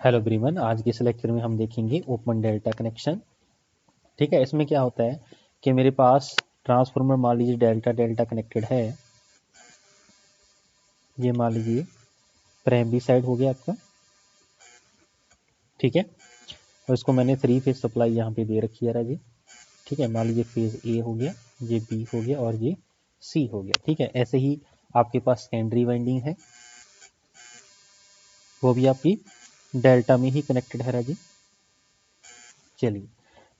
Hello everyone, आज के इस लेक्चर में हम देखेंगे ओपन डेल्टा कनेक्शन। ठीक है, इसमें क्या होता है कि मेरे पास ट्रांसफार्मर मान लीजिए डेल्टा डेल्टा कनेक्टेड है। ये मान लीजिए प्राइमरी साइड हो गया आपका। ठीक है, और इसको मैंने 3 फेज सप्लाई यहाँ पे दे रखी है जी। ठीक है, मान लीजिए फेज ए हो गया, ये बी हो गया और ये सी हो गया। ठीक है, ऐसे ही आपके पास सेकेंडरी वाइंडिंग है, वो भी आपकी डेल्टा में ही कनेक्टेड है जी। चलिए,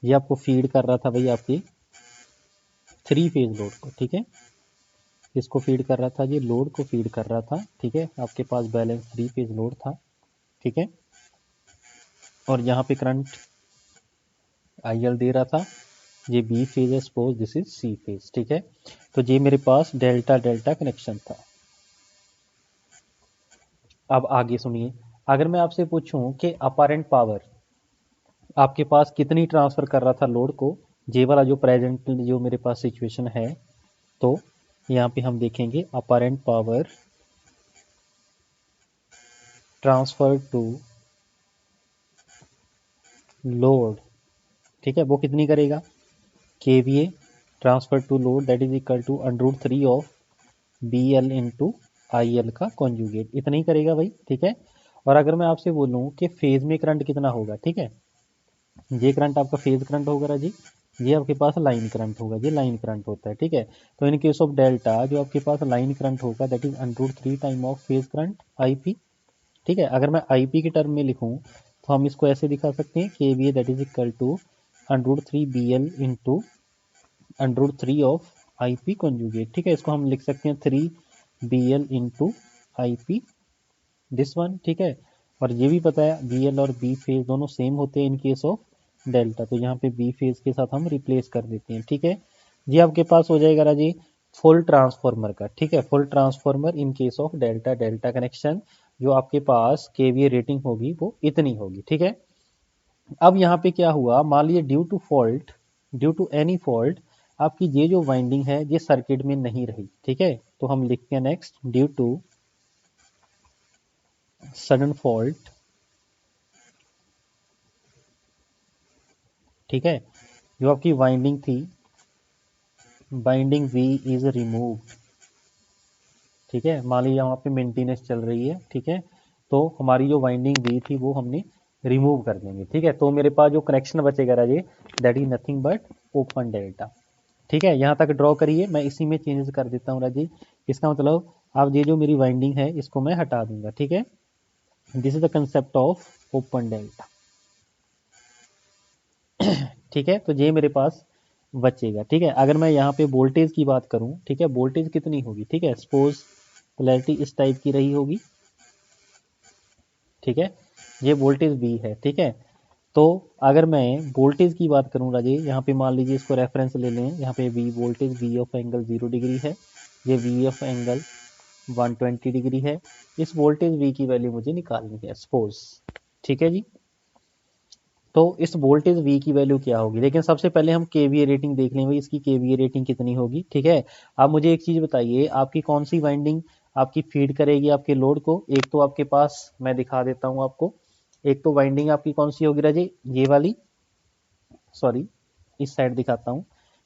ये आपको फीड कर रहा था भाई आपकी 3 फेज लोड को। ठीक है, इसको फीड कर रहा था, ये लोड को फीड कर रहा था। ठीक है, आपके पास बैलेंस 3 फेज लोड था। ठीक है, और यहाँ पे करंट IL दे रहा था। ये बी फेज है, suppose this is C phase. ठीक है, तो ये मेरे पास डेल्टा डेल्टा कनेक्शन था। अब आगे सुनिए, अगर मैं आपसे पूछूं कि अपारेंट पावर आपके पास कितनी ट्रांसफर कर रहा था लोड को, ये वाला जो प्रेजेंट जो मेरे पास सिचुएशन है, तो यहाँ पे हम देखेंगे apparent power transfer to load. ठीक है, वो कितनी करेगा, KVA transfer to load that is equal to √3 of BL into IL का कॉन्जुगेट, इतना ही करेगा भाई। ठीक है, और अगर मैं आपसे बोलूं कि फेज में करंट कितना होगा, ठीक है, ये करंट आपका फेज करंट होगा राजी, ये आपके पास लाइन करंट होगा, ये लाइन करंट होता है। ठीक है, तो इन केस ऑफ डेल्टा जो आपके पास लाइन करंट होगा that is √3 time of phase current IP। ठीक है, अगर मैं IP के टर्म में लिखूं तो हम इसको ऐसे दिखा सकते हैं, KVA that is equal to √3 BL into √3 of IP conjugate. ठीक है, इसको हम लिख सकते हैं 3 BL into IP this one. ठीक है, और ये भी पता है BL और B फेज दोनों सेम होते हैं इन केस ऑफ डेल्टा, तो यहाँ पे B फेज के साथ हम रिप्लेस कर देते हैं। ठीक है, ये आपके पास हो जाएगा राजी फुल ट्रांसफॉर्मर का। ठीक है, full transformer in case of delta delta connection, जो आपके पास KVA रेटिंग होगी वो इतनी होगी। ठीक है, अब यहाँ पे क्या हुआ, मान लीजिए ड्यू टू एनी फॉल्ट आपकी ये जो वाइंडिंग है ये सर्किट में नहीं रही। ठीक है, तो हम लिखते हैं next, due to sudden fault. ठीक है, जो आपकी वाइंडिंग थी, बाइंडिंग V इज रिमूव्ड। ठीक है, मान लीजिए वहाँ पे मेंटेनेंस चल रही है। ठीक है, तो हमारी जो वाइंडिंग V थी वो हमने रिमूव कर देंगे। ठीक है, तो मेरे पास जो कनेक्शन बचेगा Raje that is nothing but open delta. ठीक है, यहाँ तक ड्रॉ करिए, मैं इसी में चेंजेस कर देता हूँ राजी। इसका मतलब अब ये जो मेरी वाइंडिंग है इसको मैं हटा दूंगा। ठीक है, this is the concept of open delta. ठीक है, तो ये मेरे पास बचेगा। ठीक है, अगर मैं यहाँ पे वोल्टेज की बात करूँ, ठीक है, वोल्टेज कितनी होगी, ठीक है, सपोज पोलैरिटी इस टाइप की रही होगी। ठीक है, ये वोल्टेज V है। ठीक है, तो अगर मैं वोल्टेज की बात करूँ राजे, यहाँ पे मान लीजिए इसको रेफरेंस ले लें, यहाँ पे V voltage V of angle 0 degree है, ये V ऑफ एंगल 120 डिग्री है। इस वोल्टेज V की वैल्यू मुझे निकालनी है सपोज। ठीक है जी, तो इस वोल्टेज V की वैल्यू क्या होगी, लेकिन सबसे पहले हम KVA रेटिंग देख लें भाई, इसकी KVA रेटिंग कितनी होगी। ठीक है, आप मुझे एक चीज़ बताइए, आपकी कौन सी वाइंडिंग आपकी फीड करेगी आपके लोड को। एक तो आपके पास मैं दिखा देता हूँ आपको, एक तो वाइंडिंग आपकी कौन सी होगी राजे, ये वाली, सॉरी इस साइड दिखाता हूँ।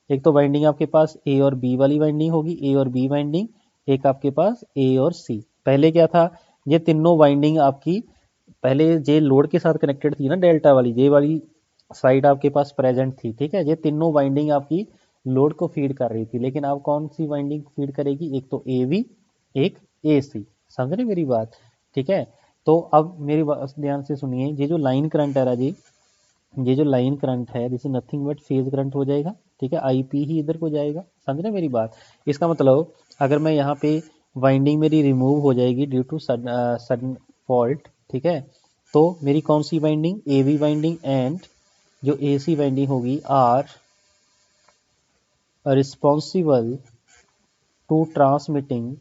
एक तो वाइंडिंग आपके पास A और B वाली वाइंडिंग होगी, A और B वाइंडिंग। एक आपके पास A और C। पहले क्या था, ये तीनों वाइंडिंग आपकी पहले ये लोड के साथ कनेक्टेड थी ना, डेल्टा वाली ये वाली साइड आपके पास प्रेजेंट थी। ठीक है, ये तीनों वाइंडिंग आपकी लोड को फीड कर रही थी, लेकिन अब कौन सी वाइंडिंग फीड करेगी, एक तो AB, एक AC। समझ रहे मेरी बात। ठीक है, तो अब मेरी बात ध्यान से सुनिए, ये जो लाइन करंट है राजी, ये जो लाइन करंट है this is nothing but phase current हो जाएगा। ठीक है, IP ही इधर को जाएगा। समझ रहे मेरी बात। इसका मतलब अगर मैं यहाँ पे वाइंडिंग मेरी रिमूव हो जाएगी ड्यू टू सडन फॉल्ट, ठीक है, तो मेरी कौन C winding, AB winding and जो AC वाइंडिंग होगी आर रिस्पॉन्सिबल टू ट्रांसमिटिंग।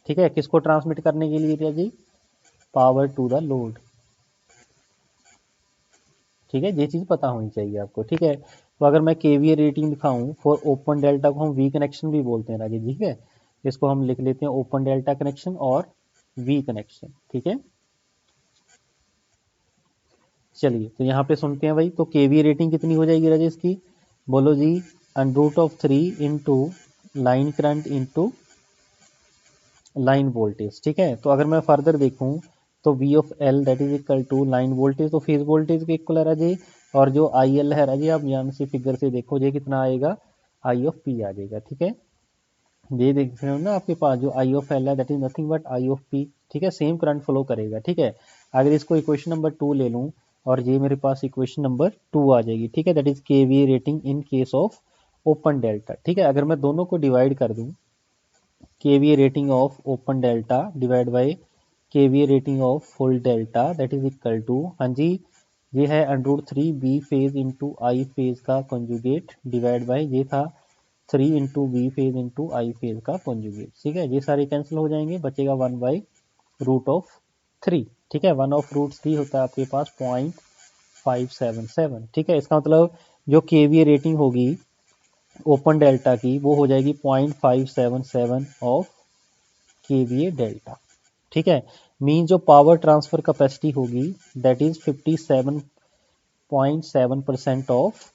ठीक है, किसको ट्रांसमिट करने के लिए जी, पावर टू द लोड। ठीक है, ये चीज़ पता होनी चाहिए आपको। ठीक है, तो अगर मैं KVA रेटिंग दिखाऊं फॉर ओपन डेल्टा को हम V कनेक्शन भी बोलते हैं राजेश। ठीक है, इसको हम लिख लेते हैं ओपन डेल्टा कनेक्शन और वी कनेक्शन, ठीक है। चलिए तो यहाँ पे सुनते हैं भाई, तो केवीए रेटिंग कितनी हो जाएगी राजेश की, बोलो जी, √3 into line current into line voltage, ठीक है। तो अगर मैं फर्दर देखूं तो V of L that is equal to line voltage, तो फेज वोल्टेज के इक्वल है राजे, और जो IL है राजे आप यहाँ से फिगर से देखो ये कितना आएगा, I ऑफ P आ जाएगा, ठीक है। ये देख रहे हो ना आपके पास जो I ऑफ L है that is nothing but I of P, ठीक है, सेम करंट फ्लो करेगा, ठीक है। अगर इसको इक्वेशन नंबर 2 ले लूँ और ये मेरे पास इक्वेशन नंबर 2 आ जाएगी, ठीक है, that is KVA rating in case of open delta, ठीक है। अगर मैं दोनों को डिवाइड कर दूं, KVA rating of open delta divide by KVA rating of full delta that is equal to, हाँ जी, ये है √3 B phase into I phase का कॉन्जुगेट डिवाइड बाय ये था 3 into B phase into I phase का कॉन्जुगेट, ठीक है। ये सारे कैंसिल हो जाएंगे, बचेगा 1/√3, ठीक है। 1/√3 होता है आपके पास 0.577, ठीक है। इसका मतलब जो केवीए रेटिंग होगी ओपन डेल्टा की वो हो जाएगी 0.577 ऑफ केवीए डेल्टा, ठीक है। मीन जो पावर ट्रांसफर कैपेसिटी होगी that is 57.7% of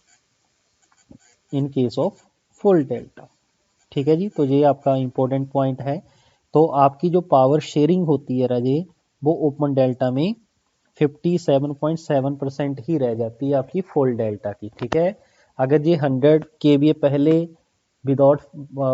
in case of full delta, ठीक है जी। तो ये आपका इंपॉर्टेंट पॉइंट है। तो आपकी जो पावर शेयरिंग होती है राजे वो ओपन डेल्टा में 57.7% ही रह जाती है आपकी फुल डेल्टा की, ठीक है। अगर ये 100 केवीए पहले विदाउट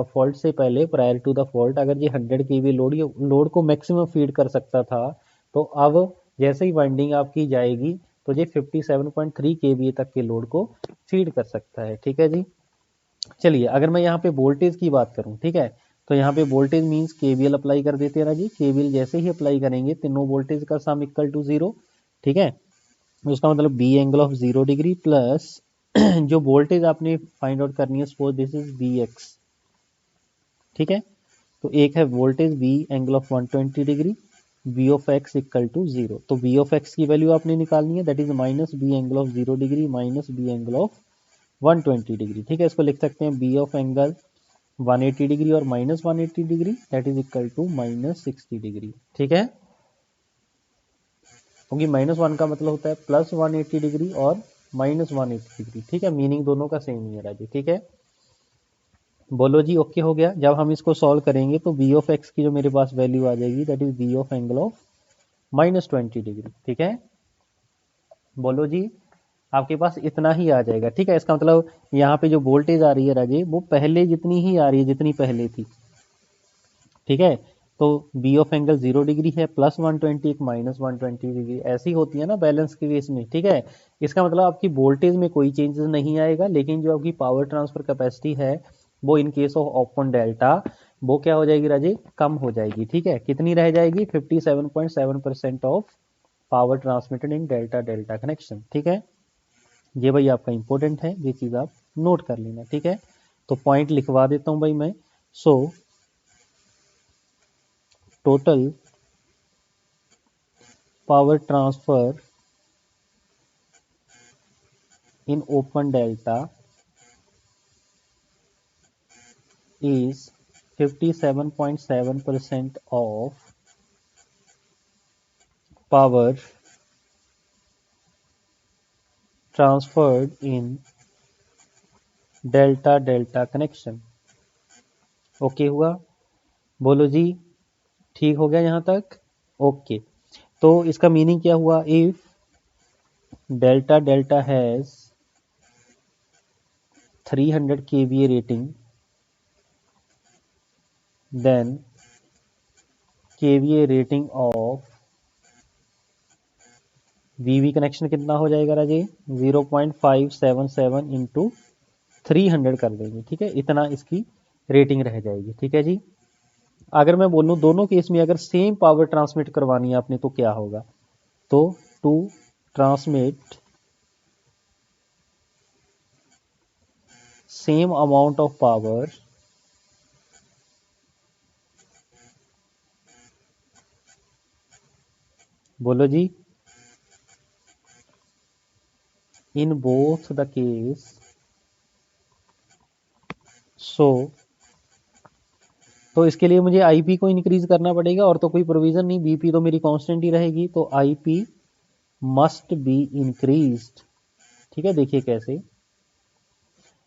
फॉल्ट से पहले प्रायर टू द फॉल्ट अगर ये 100 केवीए लोड को मैक्सिमम फीड कर सकता था, तो अब जैसे ही वाइंडिंग आपकी जाएगी तो ये 57.3 केवीए तक के लोड को फीड कर सकता है, ठीक है जी। चलिए अगर मैं यहाँ पे वोल्टेज की बात करूँ, ठीक है, तो यहाँ पे वोल्टेज मींस केवीएल अप्लाई कर देते हैं ना जी, केवीएल जैसे ही अप्लाई करेंगे तीनों वोल्टेज का सम इक्वल टू 0, ठीक है। उसका मतलब B angle of 0 degree plus जो वोल्टेज आपने फाइंड आउट करनी है, suppose this is B X, ठीक है। तो एक है voltage B angle of 120 degree, B of X equal to 0, तो बी ऑफ एक्स की वैल्यू आपने निकालनी है that is minus B angle of 0 degree minus B angle of 120 degree, ठीक है। इसको लिख सकते हैं बी ऑफ एंगल 180 डिग्री और minus 180 degree that is equal to minus 60 degree, ठीक है। क्योंकि -1 का मतलब होता है प्लस 180 डिग्री और माइनस 180 डिग्री, ठीक है, मीनिंग दोनों का सेम ही है राजी, ठीक है। बोलो जी ओके हो गया। जब हम इसको सॉल्व करेंगे तो बी ऑफ एक्स की जो मेरे पास वैल्यू आ जाएगी that is B of angle of -20 degree, ठीक है। बोलो जी, आपके पास इतना ही आ जाएगा, ठीक है। इसका मतलब यहाँ पे जो वोल्टेज आ रही है राजे वो पहले जितनी ही आ रही है जितनी पहले थी, ठीक है। तो बी ऑफ एंगल 0 डिग्री है, प्लस 120 एक माइनस 120 डिग्री, ऐसी होती है ना बैलेंस के केस में, ठीक है। इसका मतलब आपकी वोल्टेज में कोई चेंजेस नहीं आएगा, लेकिन जो आपकी पावर ट्रांसफर कैपेसिटी है वो इन केस ऑफ ओपन डेल्टा वो क्या हो जाएगी राजे, कम हो जाएगी, ठीक है। कितनी रह जाएगी, 57.7% of power transmitted in delta delta connection, ठीक है। ये भाई आपका इंपॉर्टेंट है, ये चीज़ आप नोट कर लेना, ठीक है। तो पॉइंट लिखवा देता हूँ भाई मैं। So total power transfer in open delta is 57.7% of power transferred in delta delta connection। Okay हुआ, बोलो जी ठीक हो गया यहाँ तक, ओके। तो इसका मीनिंग क्या हुआ, if delta delta has 300 kVA rating then kVA rating of VV connection कितना हो जाएगा राजे, 0.577 इंटू 300 कर देंगे, ठीक है, इतना इसकी रेटिंग रह जाएगी, ठीक है जी। अगर मैं बोलूं दोनों केस में अगर सेम पावर ट्रांसमिट करवानी है आपने तो क्या होगा, तो to transmit same amount of power बोलो जी in both the case, so तो इसके लिए मुझे आईपी को इंक्रीज करना पड़ेगा, और तो कोई प्रोविजन नहीं, बीपी तो मेरी कांस्टेंट ही रहेगी, तो आईपी मस्ट बी इंक्रीज्ड। ठीक है, देखिए कैसे,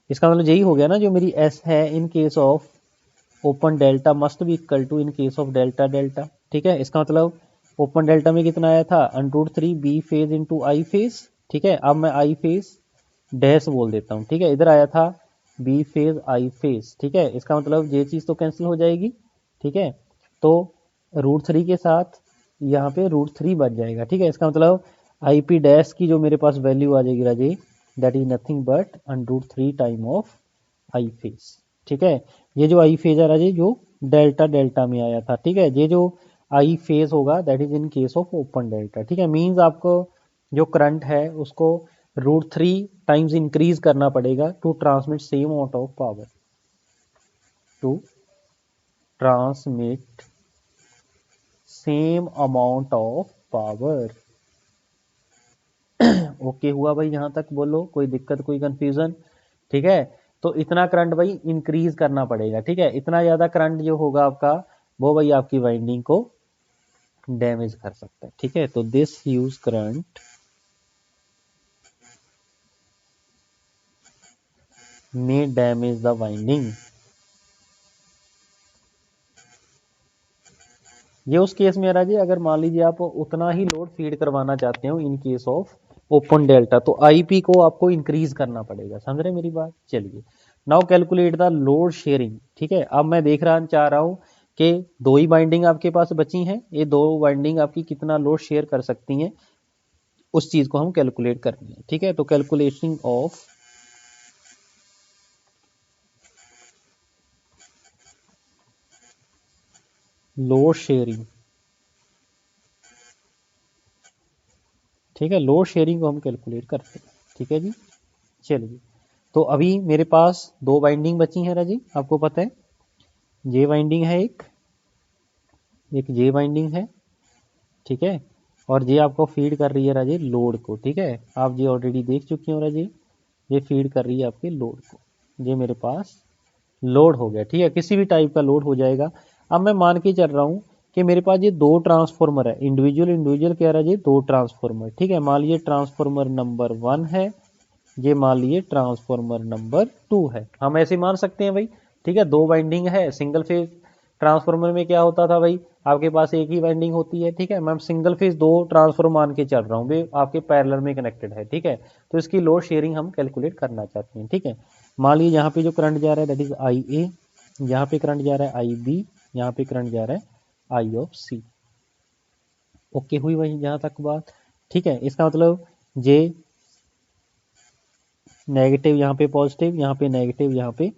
इसका मतलब यही हो गया ना, जो मेरी एस है in case of open delta must be equal to in case of delta delta. ठीक है, इसका मतलब ओपन डेल्टा में कितना आया था, √3 B phase into I phase. ठीक है, अब मैं आई फेज डैश बोल देता हूँ। ठीक है, इधर आया था बी फेज आई फेज। ठीक है, इसका मतलब ये चीज़ तो कैंसिल हो जाएगी। ठीक है, तो √3 के साथ यहाँ पे √3 बच जाएगा। ठीक है, इसका मतलब आई पी डैश की जो मेरे पास वैल्यू आ जाएगी Raje, that is nothing but √3 time of I phase. ठीक है, ये जो आई फेज है राजे जो डेल्टा डेल्टा में आया था। ठीक है, ये जो आई फेज होगा that is in case of open delta. ठीक है, मीन्स आपको जो करंट है उसको √3 टाइम्स इंक्रीज करना पड़ेगा to transmit same amount of power, to transmit same amount of power. Okay हुआ भाई, यहां तक बोलो, कोई दिक्कत कोई कंफ्यूजन? ठीक है, तो इतना करंट भाई इंक्रीज करना पड़ेगा। ठीक है, इतना ज्यादा करंट जो होगा आपका, वो भाई आपकी वाइंडिंग को डैमेज कर सकता है। ठीक है, तो दिस ह्यूज करंट में डैमेज द वाइंडिंग। ये उस केस में राजी, अगर मान लीजिए आप उतना ही लोड फीड करवाना चाहते हो इन केस ऑफ ओपन डेल्टा, तो आईपी को आपको इंक्रीज करना पड़ेगा। समझ रहे मेरी बात? चलिए, now calculate the load sharing. ठीक है, अब मैं चाह रहा हूं कि दो ही बाइंडिंग आपके पास बची हैं, ये दो बाइंडिंग आपकी कितना लोड शेयर कर सकती हैं, उस चीज को हम कैलकुलेट करनी है। ठीक है, तो कैलकुलेशन ऑफ लोड शेयरिंग। ठीक है, लोड शेयरिंग को हम कैलकुलेट करते हैं। ठीक है जी, चलिए, तो अभी मेरे पास दो बाइंडिंग बची हैं राजी, आपको पता है, ये बाइंडिंग है एक ये बाइंडिंग है। ठीक है, और ये आपको फीड कर रही है राजी लोड को। ठीक है, आप ये ऑलरेडी देख चुके हो राजी, ये फीड कर रही है आपके लोड को। ये मेरे पास लोड हो गया। ठीक है, किसी भी टाइप का लोड हो जाएगा। अब मैं मान के चल रहा हूँ कि मेरे पास ये दो ट्रांसफॉर्मर है, इंडिविजुअल इंडिविजुअल क्या रहा है, दो ट्रांसफॉर्मर। ठीक है, मान लीजिए ट्रांसफॉर्मर नंबर 1 है, ये मान लीजिए ट्रांसफॉर्मर नंबर 2 है, हम ऐसे मान सकते हैं भाई। ठीक है, दो वाइंडिंग है, सिंगल फेज ट्रांसफॉर्मर में क्या होता था भाई, आपके पास एक ही वाइंडिंग होती है। ठीक है, मैं सिंगल फेज दो ट्रांसफॉर्मर मान के चल रहा हूँ, वे आपके पैरेलल में कनेक्टेड है। ठीक है, तो इसकी लोड शेयरिंग हम कैलकुलेट करना चाहते हैं। ठीक है, मान लीजिए यहाँ पे जो करंट जा रहा है दैट इज आई ए, यहाँ पे करंट जा रहा है आई बी, यहाँ पे करंट जा रहा है आई ऑफ सी। ओके हुई वही यहाँ तक बात? ठीक है, इसका मतलब जे नेगेटिव यहाँ पे पॉजिटिव, यहाँ पे नेगेटिव, यहाँ पे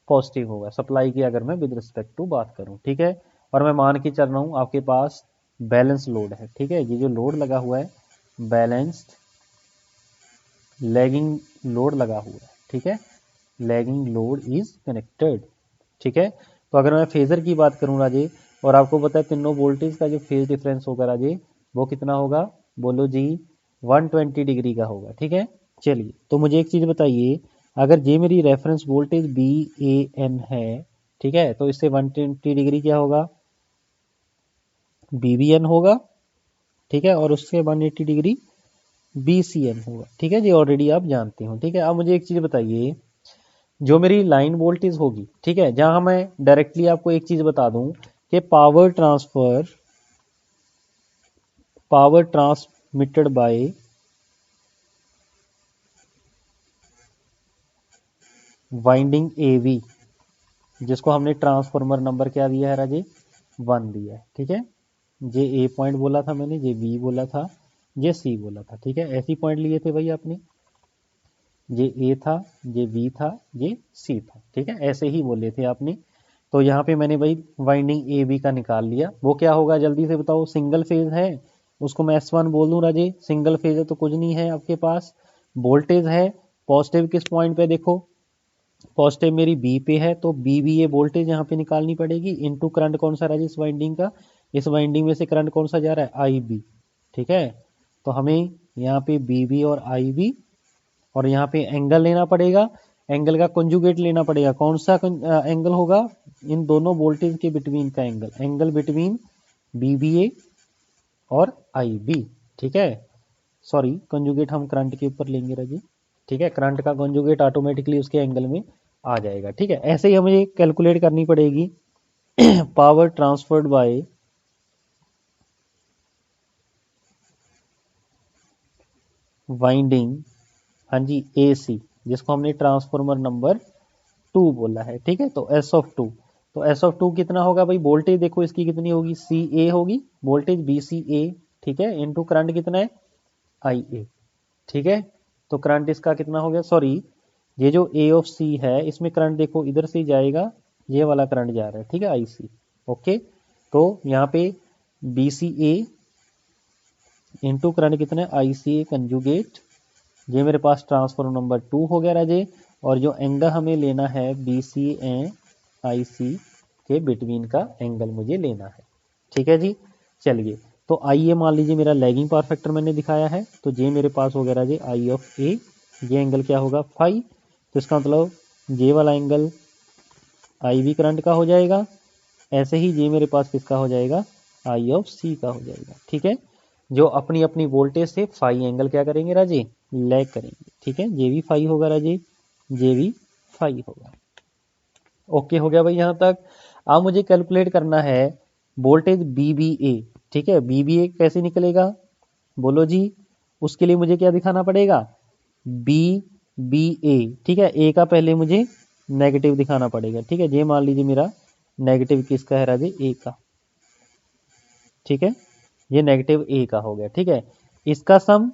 पॉजिटिव होगा सप्लाई की, अगर मैं विद रिस्पेक्ट टू बात करूँ। ठीक है, और मैं मान के चल रहा हूँ आपके पास बैलेंस लोड है। ठीक है, ये जो लोड लगा हुआ है बैलेंस्ड लैगिंग लोड लगा हुआ है। ठीक है, लैगिंग लोड इज कनेक्टेड। ठीक है, तो अगर मैं फेजर की बात करूं राजे, और आपको पता है तीनों वोल्टेज का जो फेज डिफरेंस होगा राजे, वो कितना होगा, बोलो जी, 120 डिग्री का होगा। ठीक है, चलिए, तो मुझे एक चीज बताइए, अगर ये मेरी reference voltage B A N है, ठीक है, तो इससे 120 डिग्री क्या होगा, बी बी एन होगा। ठीक है, और उससे 180 डिग्री बी सी एन होगा। ठीक है जी, ऑलरेडी आप जानते हो। ठीक है, अब मुझे एक चीज बताइए, जो मेरी लाइन वोल्टेज होगी, ठीक है, जहां मैं डायरेक्टली आपको एक चीज बता दूं कि power transmitted by winding A V, जिसको हमने ट्रांसफॉर्मर नंबर क्या दिया है राजे, 1 दिया है। ठीक है, जे ए पॉइंट बोला था मैंने, जे बी बोला था, जे सी बोला था। ठीक है, ऐसी पॉइंट लिए थे भाई आपने, जे ए था, जे बी था, जे सी था। ठीक है, ऐसे ही बोले थे आपने। तो यहाँ पे मैंने भाई वाइंडिंग ए बी का निकाल लिया, वो क्या होगा जल्दी से बताओ, सिंगल फेज है, उसको मैं S1 बोल दूं राजे, सिंगल फेज है तो कुछ नहीं है आपके पास, वोल्टेज है पॉजिटिव किस पॉइंट पे, देखो पॉजिटिव मेरी बी पे है, तो बी बी ये वोल्टेज यहाँ पे निकालनी पड़ेगी, इनटू करंट कौन सा राजे इस वाइंडिंग का, इस वाइंडिंग में से करंट कौन सा जा रहा है, आई बी। ठीक है, तो हमें यहाँ पे बी बी और आई बी, और यहाँ पे एंगल लेना पड़ेगा, एंगल का कंजुगेट लेना पड़ेगा। कौन सा एंगल होगा? इन दोनों वोल्टेज के बिटवीन का एंगल, एंगल बिटवीन BBA और IB। ठीक है, सॉरी कंजुगेट हम करंट के ऊपर लेंगे राजी। ठीक है, करंट का कंजुगेट ऑटोमेटिकली उसके एंगल में आ जाएगा। ठीक है, ऐसे ही हमें कैलकुलेट करनी पड़ेगी पावर ट्रांसफर्ड बाय वाइंडिंग, हाँ जी AC, जिसको हमने ट्रांसफॉर्मर नंबर 2 बोला है। ठीक है, तो S(2), तो S(2) कितना होगा भाई? वोल्टेज देखो इसकी कितनी होगी, CA होगी, वोल्टेज BCA। ठीक है, इनटू करंट कितना है? IA। ठीक है, तो करंट इसका कितना हो गया? सॉरी, ये जो A ऑफ C है इसमें करंट देखो इधर से जाएगा, ये वाला करंट जा रहा है। ठीक है, IC। ओके, तो यहाँ पे BCA इंटू करंट कितना है? ICA conjugate. ये मेरे पास ट्रांसफॉर्मर नंबर 2 हो गया राजे। और जो एंगल हमें लेना है BC एंड IC के बिटवीन का एंगल मुझे लेना है। ठीक है जी, चलिए तो आइए मान लीजिए मेरा लैगिंग पावर फैक्टर मैंने दिखाया है, तो ये मेरे पास हो गया राजे I ऑफ A। ये एंगल क्या होगा? फाई। तो इसका मतलब ये वाला एंगल IB करंट का हो जाएगा। ऐसे ही ये मेरे पास किसका हो जाएगा? I ऑफ C का हो जाएगा। ठीक है, जो अपनी अपनी वोल्टेज से फाई एंगल क्या करेंगे राजे? लैग करेंगे। ठीक है, ये भी फाई होगा राजे, ये भी फाई होगा। ओके हो गया भाई यहाँ तक। अब मुझे कैलकुलेट करना है वोल्टेज BBA। ठीक है, BBA कैसे निकलेगा? बोलो जी। उसके लिए मुझे क्या दिखाना पड़ेगा? BBA। ठीक है, A का पहले मुझे नेगेटिव दिखाना पड़ेगा। ठीक है, ये मान लीजिए मेरा नेगेटिव किसका है राजे? A का। ठीक है, ये नेगेटिव A का हो गया। ठीक है, इसका सम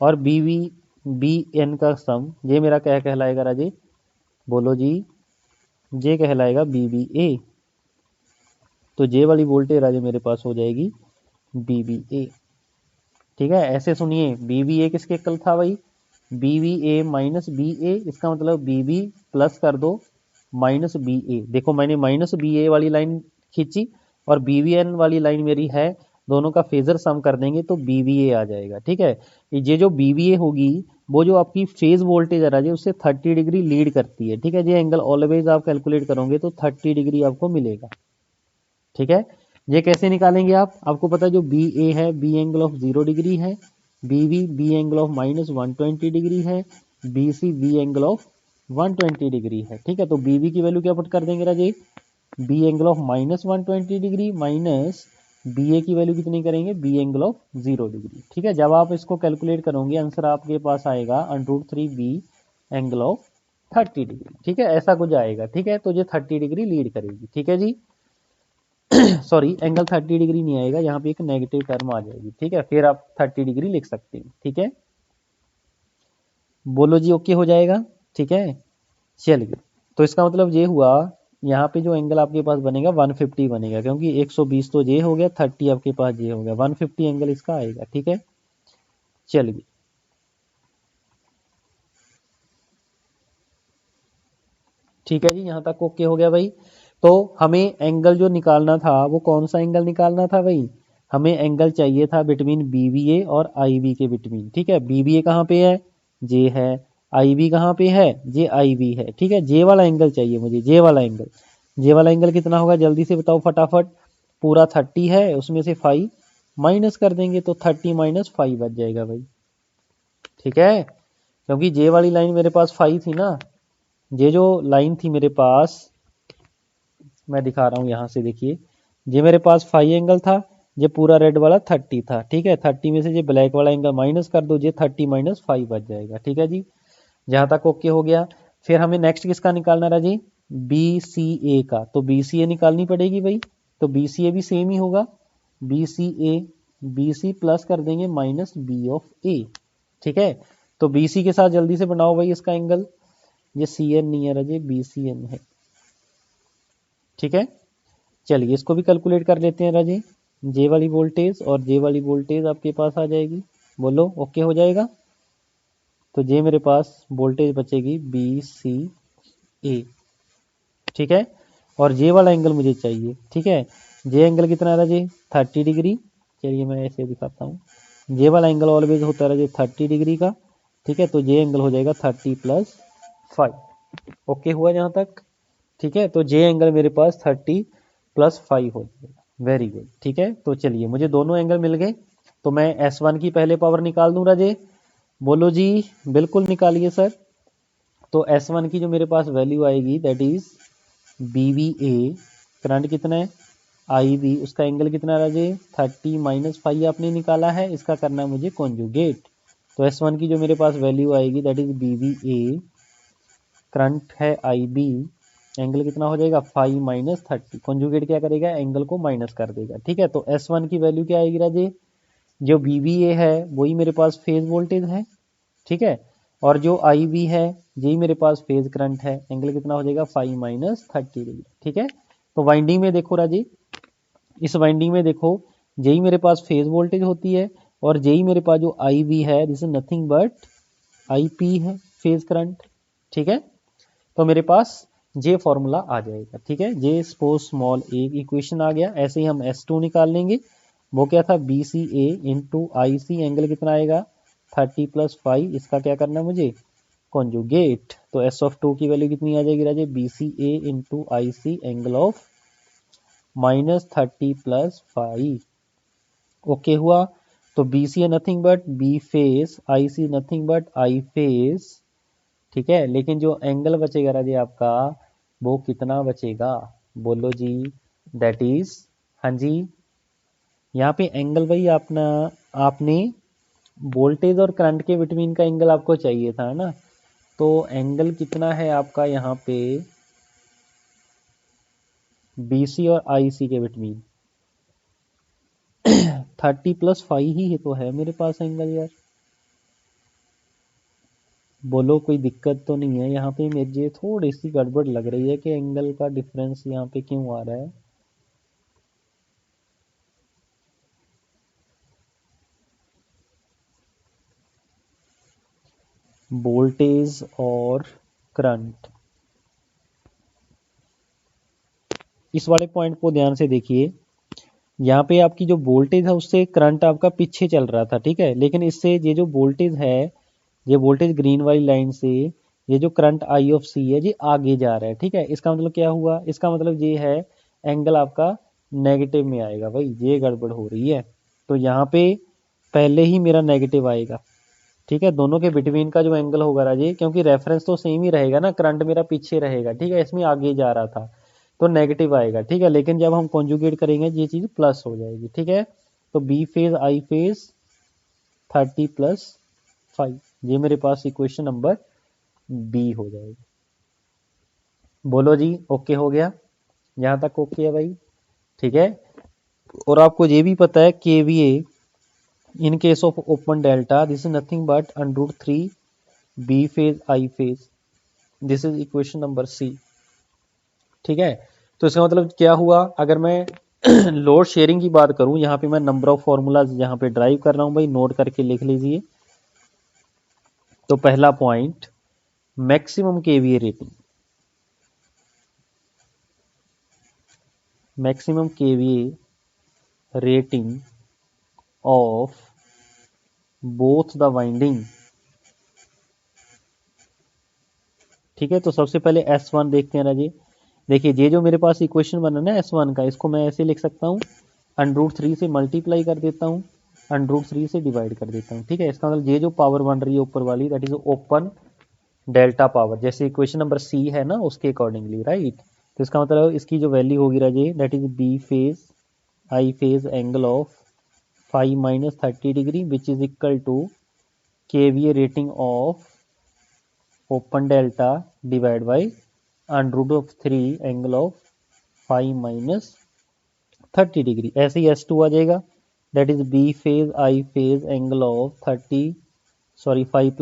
और BN का सम, ये मेरा क्या कहलाएगा राजे? बोलो जी, ये कहलाएगा BBA। तो ये वाली वोल्टेज राजे मेरे पास हो जाएगी BBA। ठीक है, ऐसे सुनिए, BBA किसके इक्वल था भाई? BBA माइनस BA, इसका मतलब BB प्लस कर दो माइनस BA। देखो मैंने माइनस BA वाली लाइन खींची और BBN वाली लाइन मेरी है, दोनों का फेजर सम कर देंगे तो BBA आ जाएगा। ठीक है, ये जो BBA होगी वो जो आपकी फेज वोल्टेज है राजे उससे 30 डिग्री लीड करती है। ठीक है, ये एंगल ऑलवेज आप कैलकुलेट करोगे तो 30 डिग्री आपको मिलेगा। ठीक है, ये कैसे निकालेंगे आप? आपको पता है जो BA है B एंगल ऑफ 0 डिग्री है, B angle of minus 120 degree है, BC B angle of 120 degree है। ठीक है, तो BB की वैल्यू क्या पुट कर देंगे राजे? B angle of minus 120 degree minus BA की वैल्यू कितनी करेंगे? B angle of 0 degree. ठीक है, जब आप इसको कैलकुलेट करोगे आंसर आपके पास आएगा √3B एंगल ऑफ 30 डिग्री। ठीक है, ऐसा कुछ आएगा। ठीक है, तो ये 30 डिग्री लीड करेगी। ठीक है जी, सॉरी एंगल 30 डिग्री नहीं आएगा, यहाँ पे एक नेगेटिव टर्म आ जाएगी। ठीक है, फिर आप 30 डिग्री लिख सकते हैं। ठीक है, बोलो जी ओके हो जाएगा। ठीक है, चलिए तो इसका मतलब ये हुआ, यहाँ पे जो एंगल आपके पास बनेगा 150 बनेगा, क्योंकि 120 तो ये हो गया, 30 आपके पास ये हो गया, 150 एंगल इसका आएगा। ठीक है, चलिए ठीक है जी, यहाँ तक ओके हो गया भाई। तो हमें एंगल जो निकालना था वो कौन सा एंगल निकालना था भाई? हमें एंगल चाहिए था बिटवीन BBA और IB के बिटवीन। ठीक है, BBA कहाँ पे है? जे है। IB कहाँ पे है? जे IB है। ठीक है, जे वाला एंगल चाहिए मुझे, जे वाला एंगल। जे वाला एंगल कितना होगा जल्दी से बताओ फटाफट। पूरा 30 है, उसमें से 5 माइनस कर देंगे तो 30 माइनस 5 बच जाएगा भाई। ठीक है, क्योंकि जे वाली लाइन मेरे पास 5 थी ना, ये जो लाइन थी मेरे पास, मैं दिखा रहा हूँ यहाँ से देखिए, ये मेरे पास 5 एंगल था, ये पूरा रेड वाला 30 था। ठीक है, 30 में से ये ब्लैक वाला एंगल माइनस कर दो, ये 30 माइनस 5 बच जाएगा। ठीक है जी, जहाँ तक ओके हो गया। फिर हमें नेक्स्ट किसका निकालना रहा जी? BCA का। तो BCA निकालनी पड़ेगी भाई, तो BCA भी सेम ही होगा, BCA BC प्लस कर देंगे माइनस B ऑफ A। ठीक है, तो BC के साथ जल्दी से बनाओ भाई इसका एंगल, ये CN नहीं है राजे, BCN है। ठीक है, चलिए इसको भी कैलकुलेट कर लेते हैं राजे। जे वाली वोल्टेज और जे वाली वोल्टेज आपके पास आ जाएगी, बोलो ओके हो जाएगा। तो जे मेरे पास वोल्टेज बचेगी BCA। ठीक है, और जे वाला एंगल मुझे चाहिए। ठीक है, जे एंगल कितना है राजे? 30 डिग्री। चलिए मैं ऐसे दिखाता हूँ, जे वाला एंगल ऑलवेज होता है राजे 30 डिग्री का। ठीक है, तो जे एंगल हो जाएगा 30 + 5। ओके हुआ यहाँ तक? ठीक है, तो जे एंगल मेरे पास 30 + 5 हो जाएगा। Very good. ठीक है, तो चलिए मुझे दोनों एंगल मिल गए, तो मैं S1 की पहले पावर निकाल दूं राजे। बोलो जी, बिल्कुल निकालिए सर। तो S1 की जो मेरे पास वैल्यू आएगी दैट इज BVA, करंट कितना है IB, उसका एंगल कितना है राजे 30 - 5 आपने निकाला है, इसका करना है मुझे कॉन्जुगेट। तो S1 की जो मेरे पास वैल्यू आएगी दैट इज BVA, करंट है IB, एंगल कितना हो जाएगा 5 - 30। कॉन्जुगेट क्या करेगा, एंगल को माइनस कर देगा। ठीक है, तो S1 की वैल्यू क्या आएगी राजे, जो BVA है वही मेरे पास फेज वोल्टेज है। ठीक है, और जो IB है यही मेरे पास फेज करंट है, एंगल कितना हो जाएगा 5 - 30 डिग्री। ठीक है, तो वाइंडिंग में देखो राजी, इस वाइंडिंग में देखो यही मेरे पास फेज वोल्टेज होती है, और यही मेरे पास जो IB है this is nothing but IP है, फेज करंट। ठीक है, तो मेरे पास जे फॉर्मूला आ जाएगा। ठीक है, जे सपोज स्मॉल ए इक्वेशन आ गया। ऐसे ही हम S2 निकाल लेंगे, वो क्या था BCA इंटू IC, एंगल कितना आएगा 30 + 5, इसका क्या करना है मुझे कॉन्जुगेट। तो S(2) की वैल्यू कितनी आ जाएगी राजे, BCA into IC angle of -30 + 5। Okay हुआ, तो BCA nothing but B phase, IC nothing but I phase. ठीक है, लेकिन जो एंगल बचेगा राजे आपका वो कितना बचेगा, बोलो जी, दैट इज, हाँ जी, यहाँ पे एंगल भाई अपना आपने वोल्टेज और करंट के बिटवीन का एंगल आपको चाहिए था ना, तो एंगल कितना है आपका यहाँ पे BC और IC के बिटवीन 30 + 5 ही तो है मेरे पास एंगल यार। बोलो कोई दिक्कत तो नहीं है यहाँ पे, मुझे थोड़ी सी गड़बड़ लग रही है कि एंगल का डिफरेंस यहाँ पे क्यों आ रहा है। वोल्टेज और करंट, इस वाले पॉइंट को ध्यान से देखिए। यहाँ पे आपकी जो वोल्टेज है उससे करंट आपका पीछे चल रहा था, ठीक है, लेकिन इससे ये जो वोल्टेज है, ये वोल्टेज ग्रीन वाली लाइन से, ये जो करंट I ऑफ C है ये आगे जा रहा है। ठीक है, इसका मतलब क्या हुआ, इसका मतलब ये है एंगल आपका नेगेटिव में आएगा भाई, ये गड़बड़ हो रही है। तो यहाँ पे पहले ही मेरा नेगेटिव आएगा। ठीक है, दोनों के बिटवीन का जो एंगल होगा राजे, क्योंकि रेफरेंस तो सेम ही रहेगा ना, करंट मेरा पीछे रहेगा। ठीक है, इसमें आगे जा रहा था तो नेगेटिव आएगा। ठीक है, लेकिन जब हम कॉन्जुगेट करेंगे ये चीज प्लस हो जाएगी। ठीक है, तो B फेज I फेज 30 + 5, ये मेरे पास इक्वेशन नंबर B हो जाएगी। बोलो जी, ओके हो गया, यहाँ तक ओके है भाई। ठीक है, और आपको ये भी पता है KVA in case of open delta this is nothing but √3 B phase I phase, this is equation number C। ठीक है, तो इसका मतलब क्या हुआ, अगर मैं लोड शेयरिंग की बात करूं, यहाँ पे मैं नंबर ऑफ फॉर्मूलाज यहाँ पे ड्राइव कर रहा हूं भाई, नोट करके लिख लीजिए। तो पहला point, maximum KVA rating, maximum KVA rating of both the winding. ठीक है, तो सबसे पहले S1 देखते हैं ना जी। देखिए ये जो मेरे पास इक्वेशन बना ना S1 का, इसको मैं ऐसे लिख सकता हूँ, √3 से मल्टीप्लाई कर देता हूँ, √3 से डिवाइड कर देता हूँ। ठीक है, इसका मतलब ये जो पावर बन रही है ऊपर वाली that is open delta power, जैसे इक्वेशन नंबर C है ना उसके अकॉर्डिंगली, राइट। तो इसका मतलब इसकी जो वैल्यू होगी Raje that is B phase I phase angle of 5 - 30 degree which is equal to KVA rating of open delta divide by √3 angle of 5 - 30 degree. ऐसे ही S2 आ जाएगा, that is B phase I phase angle of 5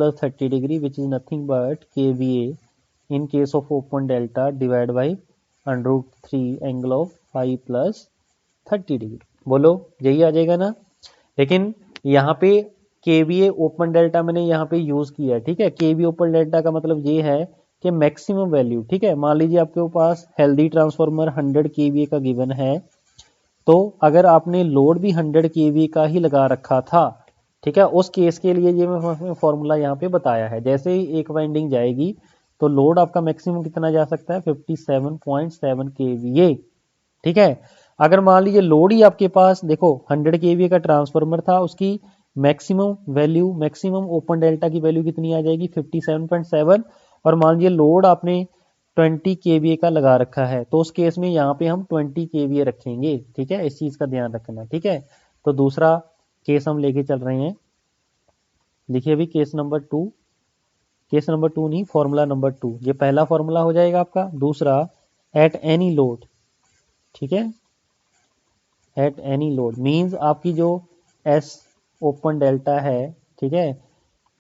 + 30 degree which is nothing but KVA in case of open delta divide by √3 angle of 5 + 30 degree. बोलो यही आ जाएगा ना। लेकिन यहाँ पे KVA ओपन डेल्टा मैंने यहाँ पे यूज किया है। ठीक है, KVA ओपन डेल्टा का मतलब ये है कि मैक्सिमम वैल्यू। ठीक है, मान लीजिए आपके पास हेल्दी ट्रांसफार्मर 100 KVA का गिवन है, तो अगर आपने लोड भी 100 KVA का ही लगा रखा था, ठीक है, उस केस के लिए ये मैं फॉर्मूला यहाँ पे बताया है। जैसे ही एक वाइंडिंग जाएगी तो लोड आपका मैक्सिमम कितना जा सकता है, 57.7 kVA। ठीक है, अगर मान लीजिए लोड ही आपके पास देखो 100 kVA का ट्रांसफार्मर था, उसकी maximum value, maximum open delta की वैल्यू कितनी आ जाएगी 57.7, और मान लीजिए लोड आपने 20 kVA का लगा रखा है, तो उस केस में यहाँ पे हम 20 kVA रखेंगे। ठीक है, इस चीज का ध्यान रखना। ठीक है, तो दूसरा केस हम लेके चल रहे हैं। देखिए अभी केस नंबर 2, केस नंबर 2 नहीं, फॉर्मूला नंबर 2, ये पहला फॉर्मूला हो जाएगा आपका। दूसरा, एट एनी लोड, ठीक है, एट एनी लोड मींस आपकी जो एस ओपन डेल्टा है, ठीक है,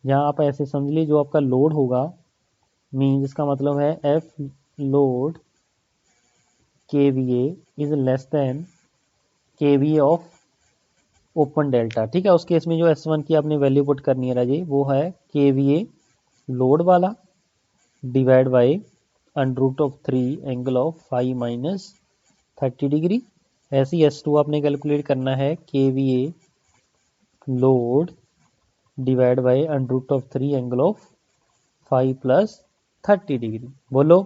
यहाँ आप ऐसे समझ लीजिए जो आपका लोड होगा, मींस इसका मतलब है F load KVA is less than KVA of open delta. ठीक है, उस केस में जो S1 की आपने वैल्यू पुट करनी है राजी, वो है केवीए लोड वाला divide by under root of 3 angle of 5 minus 30 degree. ऐसी S2 आपने कैलकुलेट करना है KVA load divide by under root of 3 angle of 5 plus 30 degree. बोलो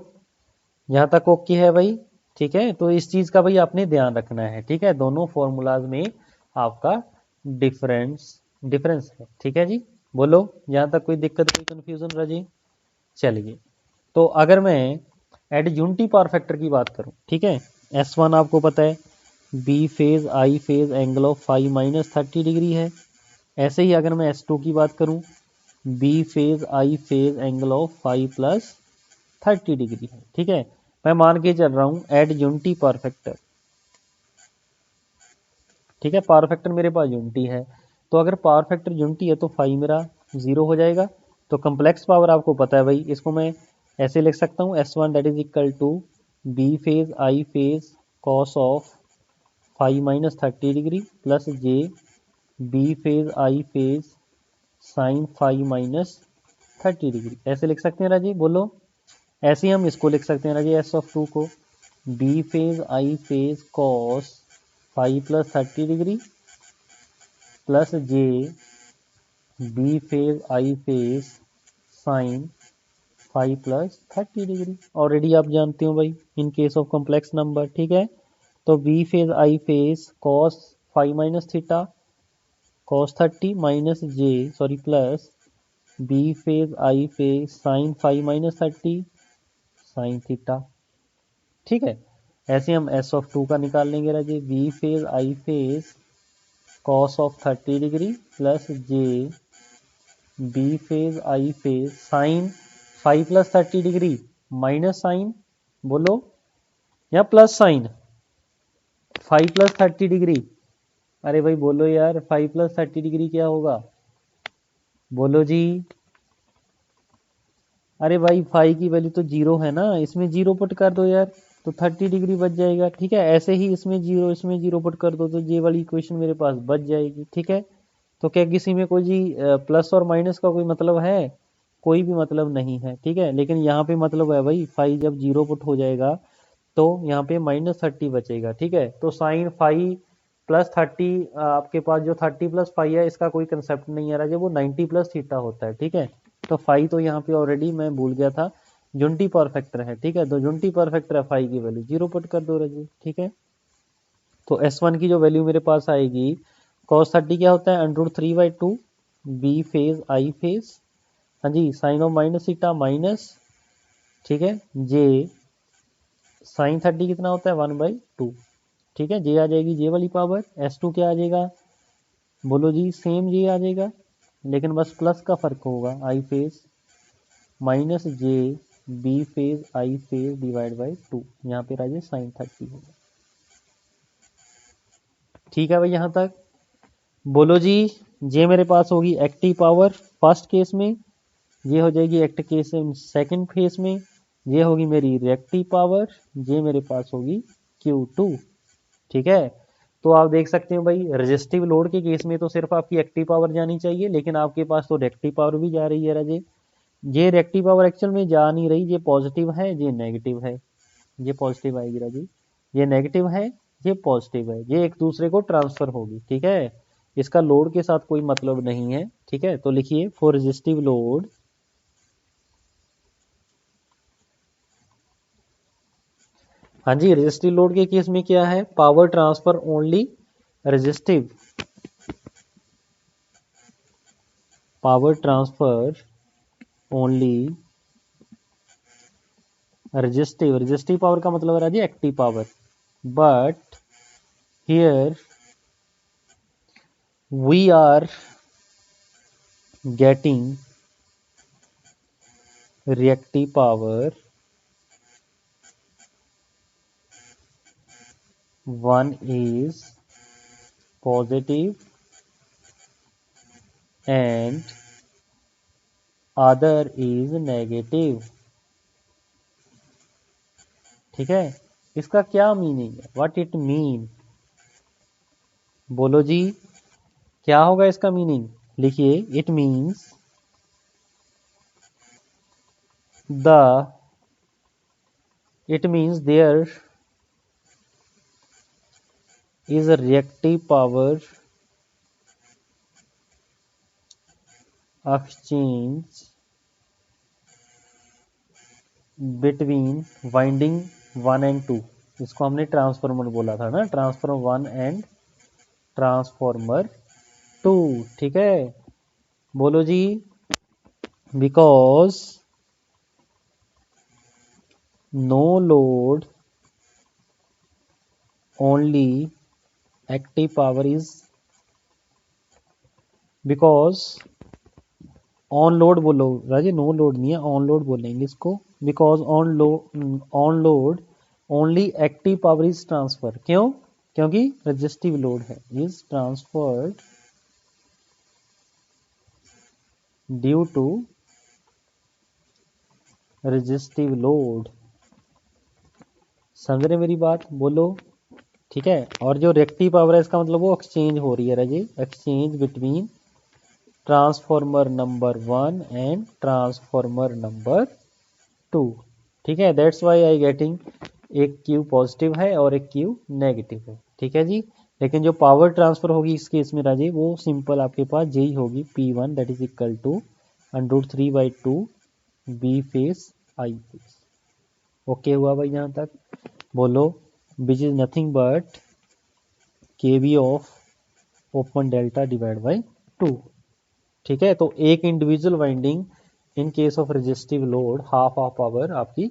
यहाँ तक ओके है भाई? ठीक है, तो इस चीज का भाई आपने ध्यान रखना है। ठीक है, दोनों फॉर्मूलाज में आपका डिफरेंस है। ठीक है जी, बोलो यहाँ तक कोई दिक्कत, कोई कंफ्यूजन राजी? चलिए, तो अगर मैं एडजूनिटी पावर फैक्टर की बात करूं, ठीक है, S1 आपको पता है B phase I phase angle of 5 minus 30 degree है। ऐसे ही अगर मैं S2 की बात करूं, B phase I phase angle of 5 plus 30 degree है। ठीक है, मैं मान के चल रहा हूं एडजूनिटी पावर फैक्टर। ठीक है, पावर फैक्टर मेरे पास यूनिटी है, तो अगर पावर फैक्टर यूनिटी है तो फाई मेरा 0 हो जाएगा। तो कम्प्लेक्स पावर आपको पता है भाई, इसको मैं ऐसे लिख सकता हूँ S1 that is equal to B phase I phase cos of 5 minus 30 degree plus J B phase I phase sine 5 minus 30 degree. ऐसे लिख सकते हैं राजी, बोलो। ऐसे ही हम इसको लिख सकते हैं राजी, S ऑफ 2 को B phase I phase cos 5 plus 30 degree plus J B phase I phase sine 5 plus 30 degree. Already आप जानते हो भाई in case of complex number. ठीक है, तो B phase I phase cos 5 minus theta cos 30 minus J sorry plus B phase I phase sine 5 minus 30 sine theta. ठीक है, ऐसे हम एस ऑफ 2 का निकाल लेंगे Raji, B phase I phase cos of 30 degree plus J B phase I phase sine 5 plus 30 degree minus sine, बोलो, या plus sign 5 plus 30 degree. अरे भाई बोलो यार, 5 प्लस 30 डिग्री क्या होगा, बोलो जी। अरे भाई 5 की वैल्यू तो 0 है ना, इसमें 0 पुट कर दो यार, तो 30 डिग्री बच जाएगा। ठीक है, ऐसे ही इसमें 0 इसमें 0 पुट कर दो तो ये वाली इक्वेशन मेरे पास बच जाएगी। ठीक है, तो क्या किसी में कोई जी प्लस और माइनस का कोई मतलब है? कोई भी मतलब नहीं है। ठीक है, लेकिन यहाँ पे मतलब है भाई, 5 जब 0 पुट हो जाएगा तो यहाँ पे माइनस 30 बचेगा। ठीक है, तो साइन 5 प्लस 30, आपके पास जो 30 प्लस 5 है इसका कोई कंसेप्ट नहीं आ रहा, जब वो 90 प्लस थीटा होता है। ठीक है, तो 5 तो यहाँ पे ऑलरेडी मैं भूल गया था, यूनिटी पावर फैक्टर है। ठीक है, तो यूनिटी पावर फैक्टर है 5 की वैल्यू 0 पुट कर दो रजी। ठीक है, तो S1 की जो वैल्यू मेरे पास आएगी, cos 30 क्या होता है √3/2 बी फेज आई फेज, हाँ जी, sine of minus theta minus, ठीक है, जे साइन 30 कितना होता है 1/2। ठीक है, जे आ जाएगी जे वाली पावर, S2 क्या आ जाएगा, बोलो जी, सेम जे आ जाएगा, लेकिन बस प्लस का फर्क होगा, I phase minus J B phase I phase divide by 2, यहाँ पे राजे साइन 30 होगा। ठीक है भाई, यहाँ तक बोलो जी। ये मेरे पास होगी एक्टिव पावर फर्स्ट केस में, ये हो जाएगी एक्टिव केस सेकंड फेस में, ये होगी मेरी रिएक्टिव पावर, ये मेरे पास होगी Q2। ठीक है, तो आप देख सकते हो भाई रेजिस्टिव लोड के केस में तो सिर्फ आपकी एक्टिव पावर जानी चाहिए, लेकिन आपके पास तो रिएक्टिव पावर भी जा रही है राजे। ये रिएक्टिव पावर एक्चुअल में जा नहीं रही, ये पॉजिटिव है ये नेगेटिव है, ये पॉजिटिव आएगी राजी, ये नेगेटिव है ये पॉजिटिव है, ये एक दूसरे को ट्रांसफर होगी। ठीक है, इसका लोड के साथ कोई मतलब नहीं है, ठीक है। तो लिखिए फॉर रेजिस्टिव लोड, हाँ जी, रेजिस्टिव लोड के केस में क्या है, power transfer only resistive, power transfer only resistive, resistive power का मतलब है Raji active power, but here we are getting reactive power, one is positive and other is negative, ठीक है। इसका क्या मीनिंग है, व्हाट इट मीन, बोलो जी, क्या होगा इसका मीनिंग, लिखिए it means there is a reactive power exchange between winding 1 and 2, इसको हमने ट्रांसफार्मर बोला था ना, ट्रांसफार्मर 1 एंड ट्रांसफार्मर 2, ठीक है। बोलो जी, because no load only active power is, because on load बोलो राजे, नो लोड नहीं है, ऑन लोड बोलेंगे इसको, because on load only active power is transfer, क्यों, क्योंकि रेजिस्टिव लोड है, is transferred due to resistive load, समझ रहे मेरी बात, बोलो, ठीक है। और जो रिएक्टिव पावर है इसका मतलब वो एक्सचेंज हो रही है Raje, exchange between transformer number 1 and transformer number 2, ठीक है। दैट्स वाई आई गेटिंग एक Q पॉजिटिव है और एक Q नेगेटिव है, ठीक है जी। लेकिन जो पावर ट्रांसफर होगी इस केस में राजे वो सिंपल आपके पास जेई होगी, P1 that is equal to √3/2 B phase I phase, okay हुआ भाई यहाँ तक, बोलो, which is nothing but KB of open delta divide by 2, ठीक है। तो एक individual winding in case of resistive load half of power आपकी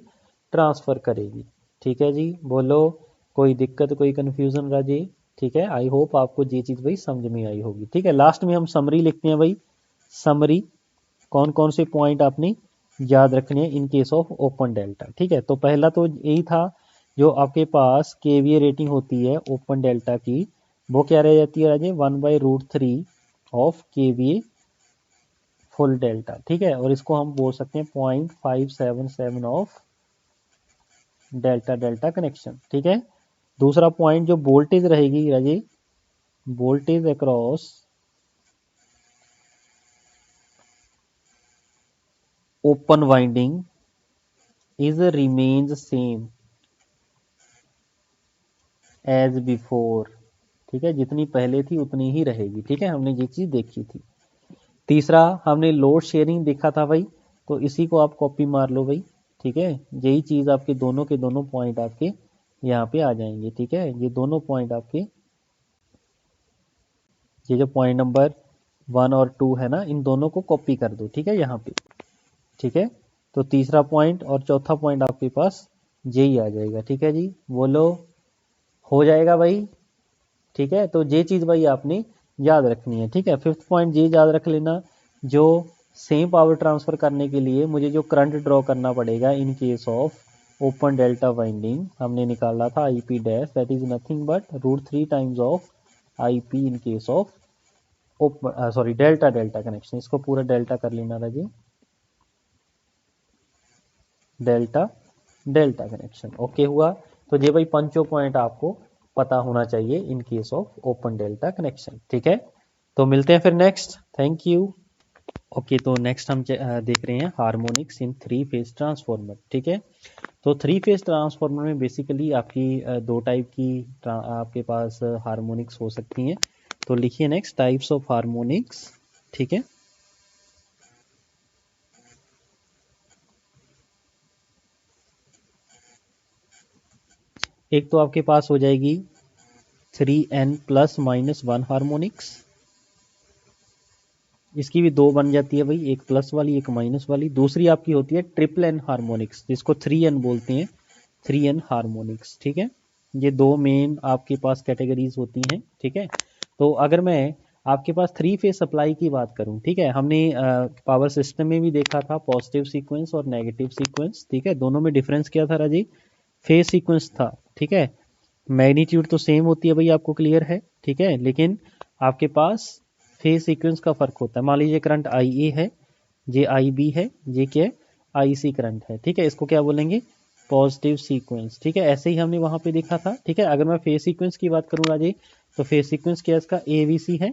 ट्रांसफर करेगी, ठीक है जी। बोलो, कोई दिक्कत कोई कंफ्यूजन राजी, ठीक है। आई होप आपको ये चीज भाई समझ में आई होगी, ठीक है। लास्ट में हम समरी लिखते हैं भाई, समरी कौन कौन से पॉइंट आपने याद रखने हैं इन केस ऑफ ओपन डेल्टा, ठीक है। तो पहला तो यही था, जो आपके पास केवीए रेटिंग होती है ओपन डेल्टा की, वो क्या रह जाती है राजे, 1/√3 ऑफ केवीए फुल डेल्टा, ठीक है। और इसको हम बोल सकते हैं 0.577 ऑफ डेल्टा डेल्टा कनेक्शन, ठीक है। दूसरा पॉइंट जो वोल्टेज रहेगी Raje, voltage across open winding is remains same as before, ठीक है, जितनी पहले थी उतनी ही रहेगी, ठीक है, हमने ये चीज देखी थी। तीसरा हमने लोड शेयरिंग देखा था भाई, तो इसी को आप कॉपी मार लो भाई, ठीक है। यही चीज आपके दोनों के दोनों पॉइंट आपके यहाँ पे आ जाएंगे, ठीक है। ये दोनों पॉइंट आपके, ये जो पॉइंट नंबर 1 और 2 है ना, इन दोनों को कॉपी कर दो, ठीक है, यहाँ पे, ठीक है। तो तीसरा पॉइंट और चौथा पॉइंट आपके पास यही आ जाएगा, ठीक है जी। बोलो, हो जाएगा भाई, ठीक है। तो ये चीज भाई आपने याद रखनी है, ठीक है। फिफ्थ पॉइंट ये याद रख लेना, जो सेम पावर ट्रांसफर करने के लिए मुझे जो करंट ड्रॉ करना पड़ेगा इन case of open delta winding, हमने निकाला था IP dash, that is nothing but √3 times of IP in case of open, sorry, delta delta connection, इसको पूरा डेल्टा कर लेना राजी, डेल्टा डेल्टा कनेक्शन, ओके हुआ। तो ये भाई पंचो पॉइंट आपको पता होना चाहिए इन case of open delta connection, ठीक है। तो मिलते हैं फिर नेक्स्ट, थैंक यू। ओके, तो नेक्स्ट हम देख रहे हैं हार्मोनिक्स इन 3 फेज ट्रांसफार्मर, ठीक है। तो 3 फेज ट्रांसफार्मर में बेसिकली आपकी दो टाइप की आपके पास हार्मोनिक्स हो सकती हैं। तो लिखिए नेक्स्ट टाइप्स ऑफ हार्मोनिक्स। ठीक है, एक तो आपके पास हो जाएगी 3n प्लस माइनस 1 हार्मोनिक्स, इसकी भी दो बन जाती है भाई, एक प्लस वाली एक माइनस वाली। दूसरी आपकी होती है ट्रिपल एन हार्मोनिक्स, जिसको 3n बोलते हैं, 3n हार्मोनिक्स। ठीक है, ये दो मेन आपके पास कैटेगरीज होती हैं। ठीक है, तो अगर मैं आपके पास थ्री फेज सप्लाई की बात करूं, ठीक है, हमने पावर सिस्टम में भी देखा था पॉजिटिव सीक्वेंस और नेगेटिव सीक्वेंस। ठीक है, दोनों में डिफरेंस क्या था राजी? फेज सीक्वेंस था। ठीक है, मैग्नीट्यूड तो सेम होती है भाई, आपको क्लियर है। ठीक है, लेकिन आपके पास फेज सीक्वेंस का फर्क होता है। मान लीजिए करंट आई ए है, जे आई बी है, ये क्या है? आई सी करंट है। ठीक है, इसको क्या बोलेंगे? Positive sequence. ठीक है, ऐसे ही हमने वहां पे देखा था। ठीक है, अगर मैं फेज सीक्वेंस की बात करूँ राजे, तो फेज सीक्वेंस क्या है इसका? ए बी सी है।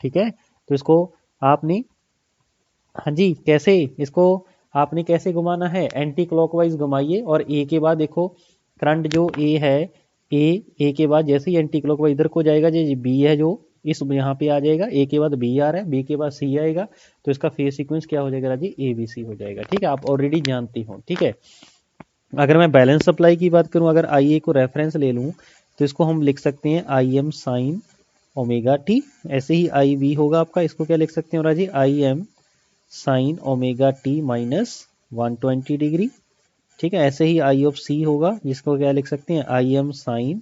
ठीक है, तो इसको आपने, हाँ जी, कैसे इसको आपने कैसे घुमाना है? एंटी क्लॉकवाइज घुमाइए, और ए के बाद देखो करंट जो ए है, ए के बाद जैसे ही एंटी क्लॉकवाइज इधर को जाएगा, जो बी है जो इस यहाँ पे आ जाएगा, ए के बाद बी आ रहा है, बी के बाद सी आएगा, तो इसका फेज सीक्वेंस क्या हो जाएगा राजी? ए बी सी हो जाएगा। ठीक है, आप ऑलरेडी जानती हो। ठीक है, अगर मैं बैलेंस सप्लाई की बात करूं, अगर आई ए को रेफरेंस ले लूं, तो इसको हम लिख सकते हैं I M sine omega T. ऐसे ही आई बी होगा आपका, इसको क्या लिख सकते हैं राजी? आई M sine omega T minus 120 degree. ठीक है, ऐसे ही आई ऑफ सी होगा, जिसको क्या लिख सकते हैं? आई एम साइन,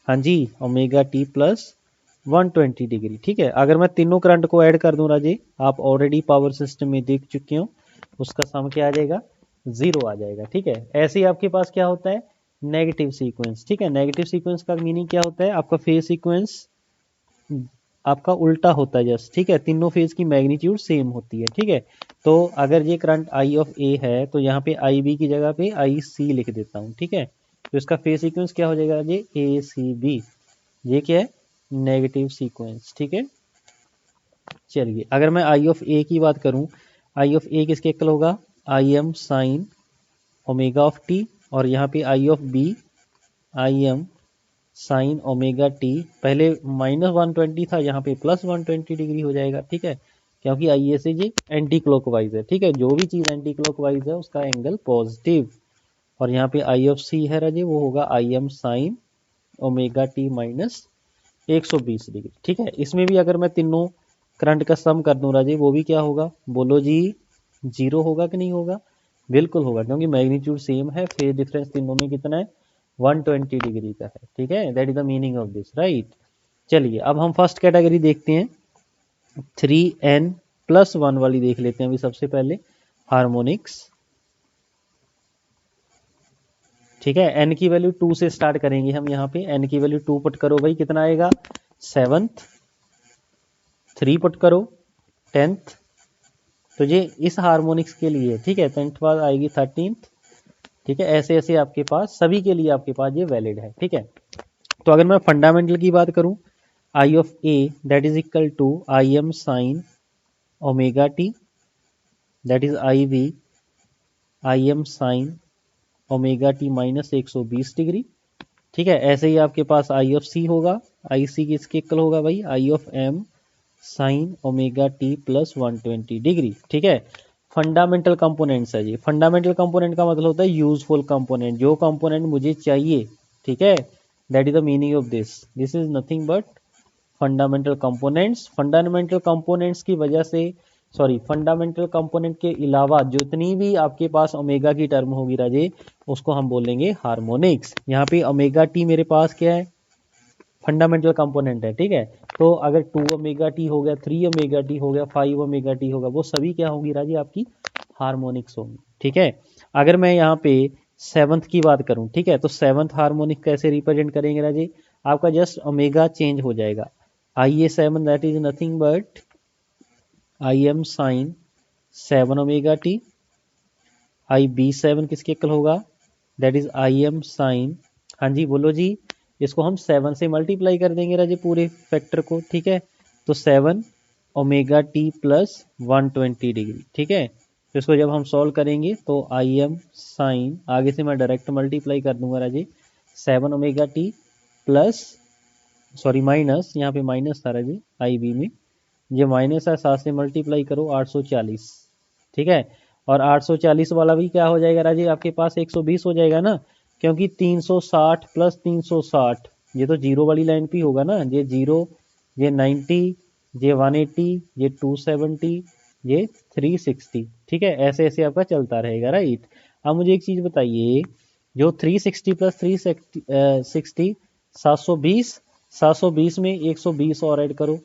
हाँ जी, ओमेगा टी प्लस 120 डिग्री। ठीक है, अगर मैं तीनों करंट को ऐड कर दूं राजे, आप ऑलरेडी पावर सिस्टम में देख चुके हो, उसका सम क्या आ जाएगा? जीरो आ जाएगा। ठीक है, ऐसे ही आपके पास क्या होता है? Negative sequence. ठीक है, नेगेटिव सीक्वेंस का मीनिंग क्या होता है? आपका फेज सीक्वेंस आपका उल्टा होता है जस्ट। ठीक है, तीनों फेज की मैग्नीट्यूड सेम होती है। ठीक है, तो अगर ये करंट आई ऑफ ए है, तो यहाँ पे आई बी की जगह पे आई सी लिख देता हूँ। ठीक है, तो इसका फेज सीक्वेंस क्या हो जाएगा ये? ए सी बी। ये क्या है? Negative sequence. ठीक है, चलिए अगर मैं आई ऑफ ए की बात करूं, आई ऑफ ए किसके इक्वल होगा? I M sine omega of T, और यहाँ पे I of B I M sine omega T, पहले -120 था, यहाँ पे +120 डिग्री हो जाएगा। ठीक है, क्योंकि आई ए से ये एंटी क्लॉकवाइज है। ठीक है, जो भी चीज़ एंटी क्लॉकवाइज है उसका एंगल पॉजिटिव। और यहाँ पे आई ऑफ सी है राजे, वो होगा I M sine omega T minus 120 degree. ठीक है, इसमें भी अगर मैं तीनों करंट का सम कर दूं राजे, वो भी क्या होगा? बोलो जी, जीरो होगा कि नहीं होगा? बिल्कुल होगा, क्योंकि मैग्नीट्यूड सेम है। फेज डिफरेंस तीनों में कितना है? 120 डिग्री का है। ठीक है, that is the meaning of this, right. चलिए अब हम फर्स्ट कैटेगरी देखते हैं, 3n प्लस 1 वाली देख लेते हैं अभी सबसे पहले, हार्मोनिक्स। ठीक है, n की वैल्यू 2 से स्टार्ट करेंगे हम। यहाँ पे n की वैल्यू 2 पुट करो भाई, कितना आएगा? 7th, 3 पुट करो 10th, तो ये इस हार्मोनिक्स के लिए। ठीक है, 10th बाद आएगी 13th। ठीक है, ऐसे ऐसे आपके पास सभी के लिए आपके पास ये वैलिड है। ठीक है, तो अगर मैं फंडामेंटल की बात करूं, I of A that is equal to I M sine omega T, that is I B I M sine omega T minus 120 degree. ठीक है, ऐसे ही आपके पास आई ऑफ सी होगा, आई सी किसके इक्वल होगा भाई? I of M sine omega T plus 120 degree. ठीक है, फंडामेंटल कंपोनेंट्स है जी। फंडामेंटल कंपोनेंट का मतलब होता है यूजफुल कंपोनेंट, जो कंपोनेंट मुझे चाहिए। ठीक है, that is the meaning of this. This is nothing but fundamental components. Fundamental components की वजह से, सॉरी, फंडामेंटल कंपोनेंट के अलावा जितनी भी आपके पास ओमेगा की टर्म होगी राजे, उसको हम बोलेंगे हार्मोनिक्स। यहाँ पे ओमेगा टी मेरे पास क्या है? फंडामेंटल कंपोनेंट है। ठीक है, तो अगर 2 ओमेगा टी हो गया, 3 ओमेगा टी हो गया, 5 ओमेगा टी होगा, वो सभी क्या होंगी राजी? आपकी हार्मोनिक्स होंगी। ठीक है, अगर मैं यहाँ पे 7th की बात करूं, ठीक है, तो 7th हार्मोनिक कैसे रिप्रेजेंट करेंगे राजी? आपका जस्ट ओमेगा चेंज हो जाएगा। I A 7 that is nothing but I M sine 7 omega T. I B 7 किसके इक्वल होगा? That is I M sine, हाँ जी बोलो जी, इसको हम 7 से मल्टीप्लाई कर देंगे राजे पूरे फैक्टर को। ठीक है, तो 7 ओमेगा टी प्लस 120 डिग्री। ठीक है, तो इसको जब हम सॉल्व करेंगे तो आई एम साइन, आगे से मैं डायरेक्ट मल्टीप्लाई कर दूंगा राजे, 7 omega T plus sorry minus, यहाँ पे माइनस था राजी आई बी में, ये माइनस है, 7 से मल्टीप्लाई करो 840, ठीक है। और 840 वाला भी क्या हो जाएगा राजी आपके पास 120 हो जाएगा ना, क्योंकि 360 प्लस 360 ये तो जीरो वाली लाइन पे होगा ना, ये जीरो, ये 90, ये 180, ये 270, ये 360, ठीक है। ऐसे ऐसे आपका चलता रहेगा, राइट। अब मुझे एक चीज़ बताइए, जो 360 प्लस 360 720, 720 में 120 और ऐड करो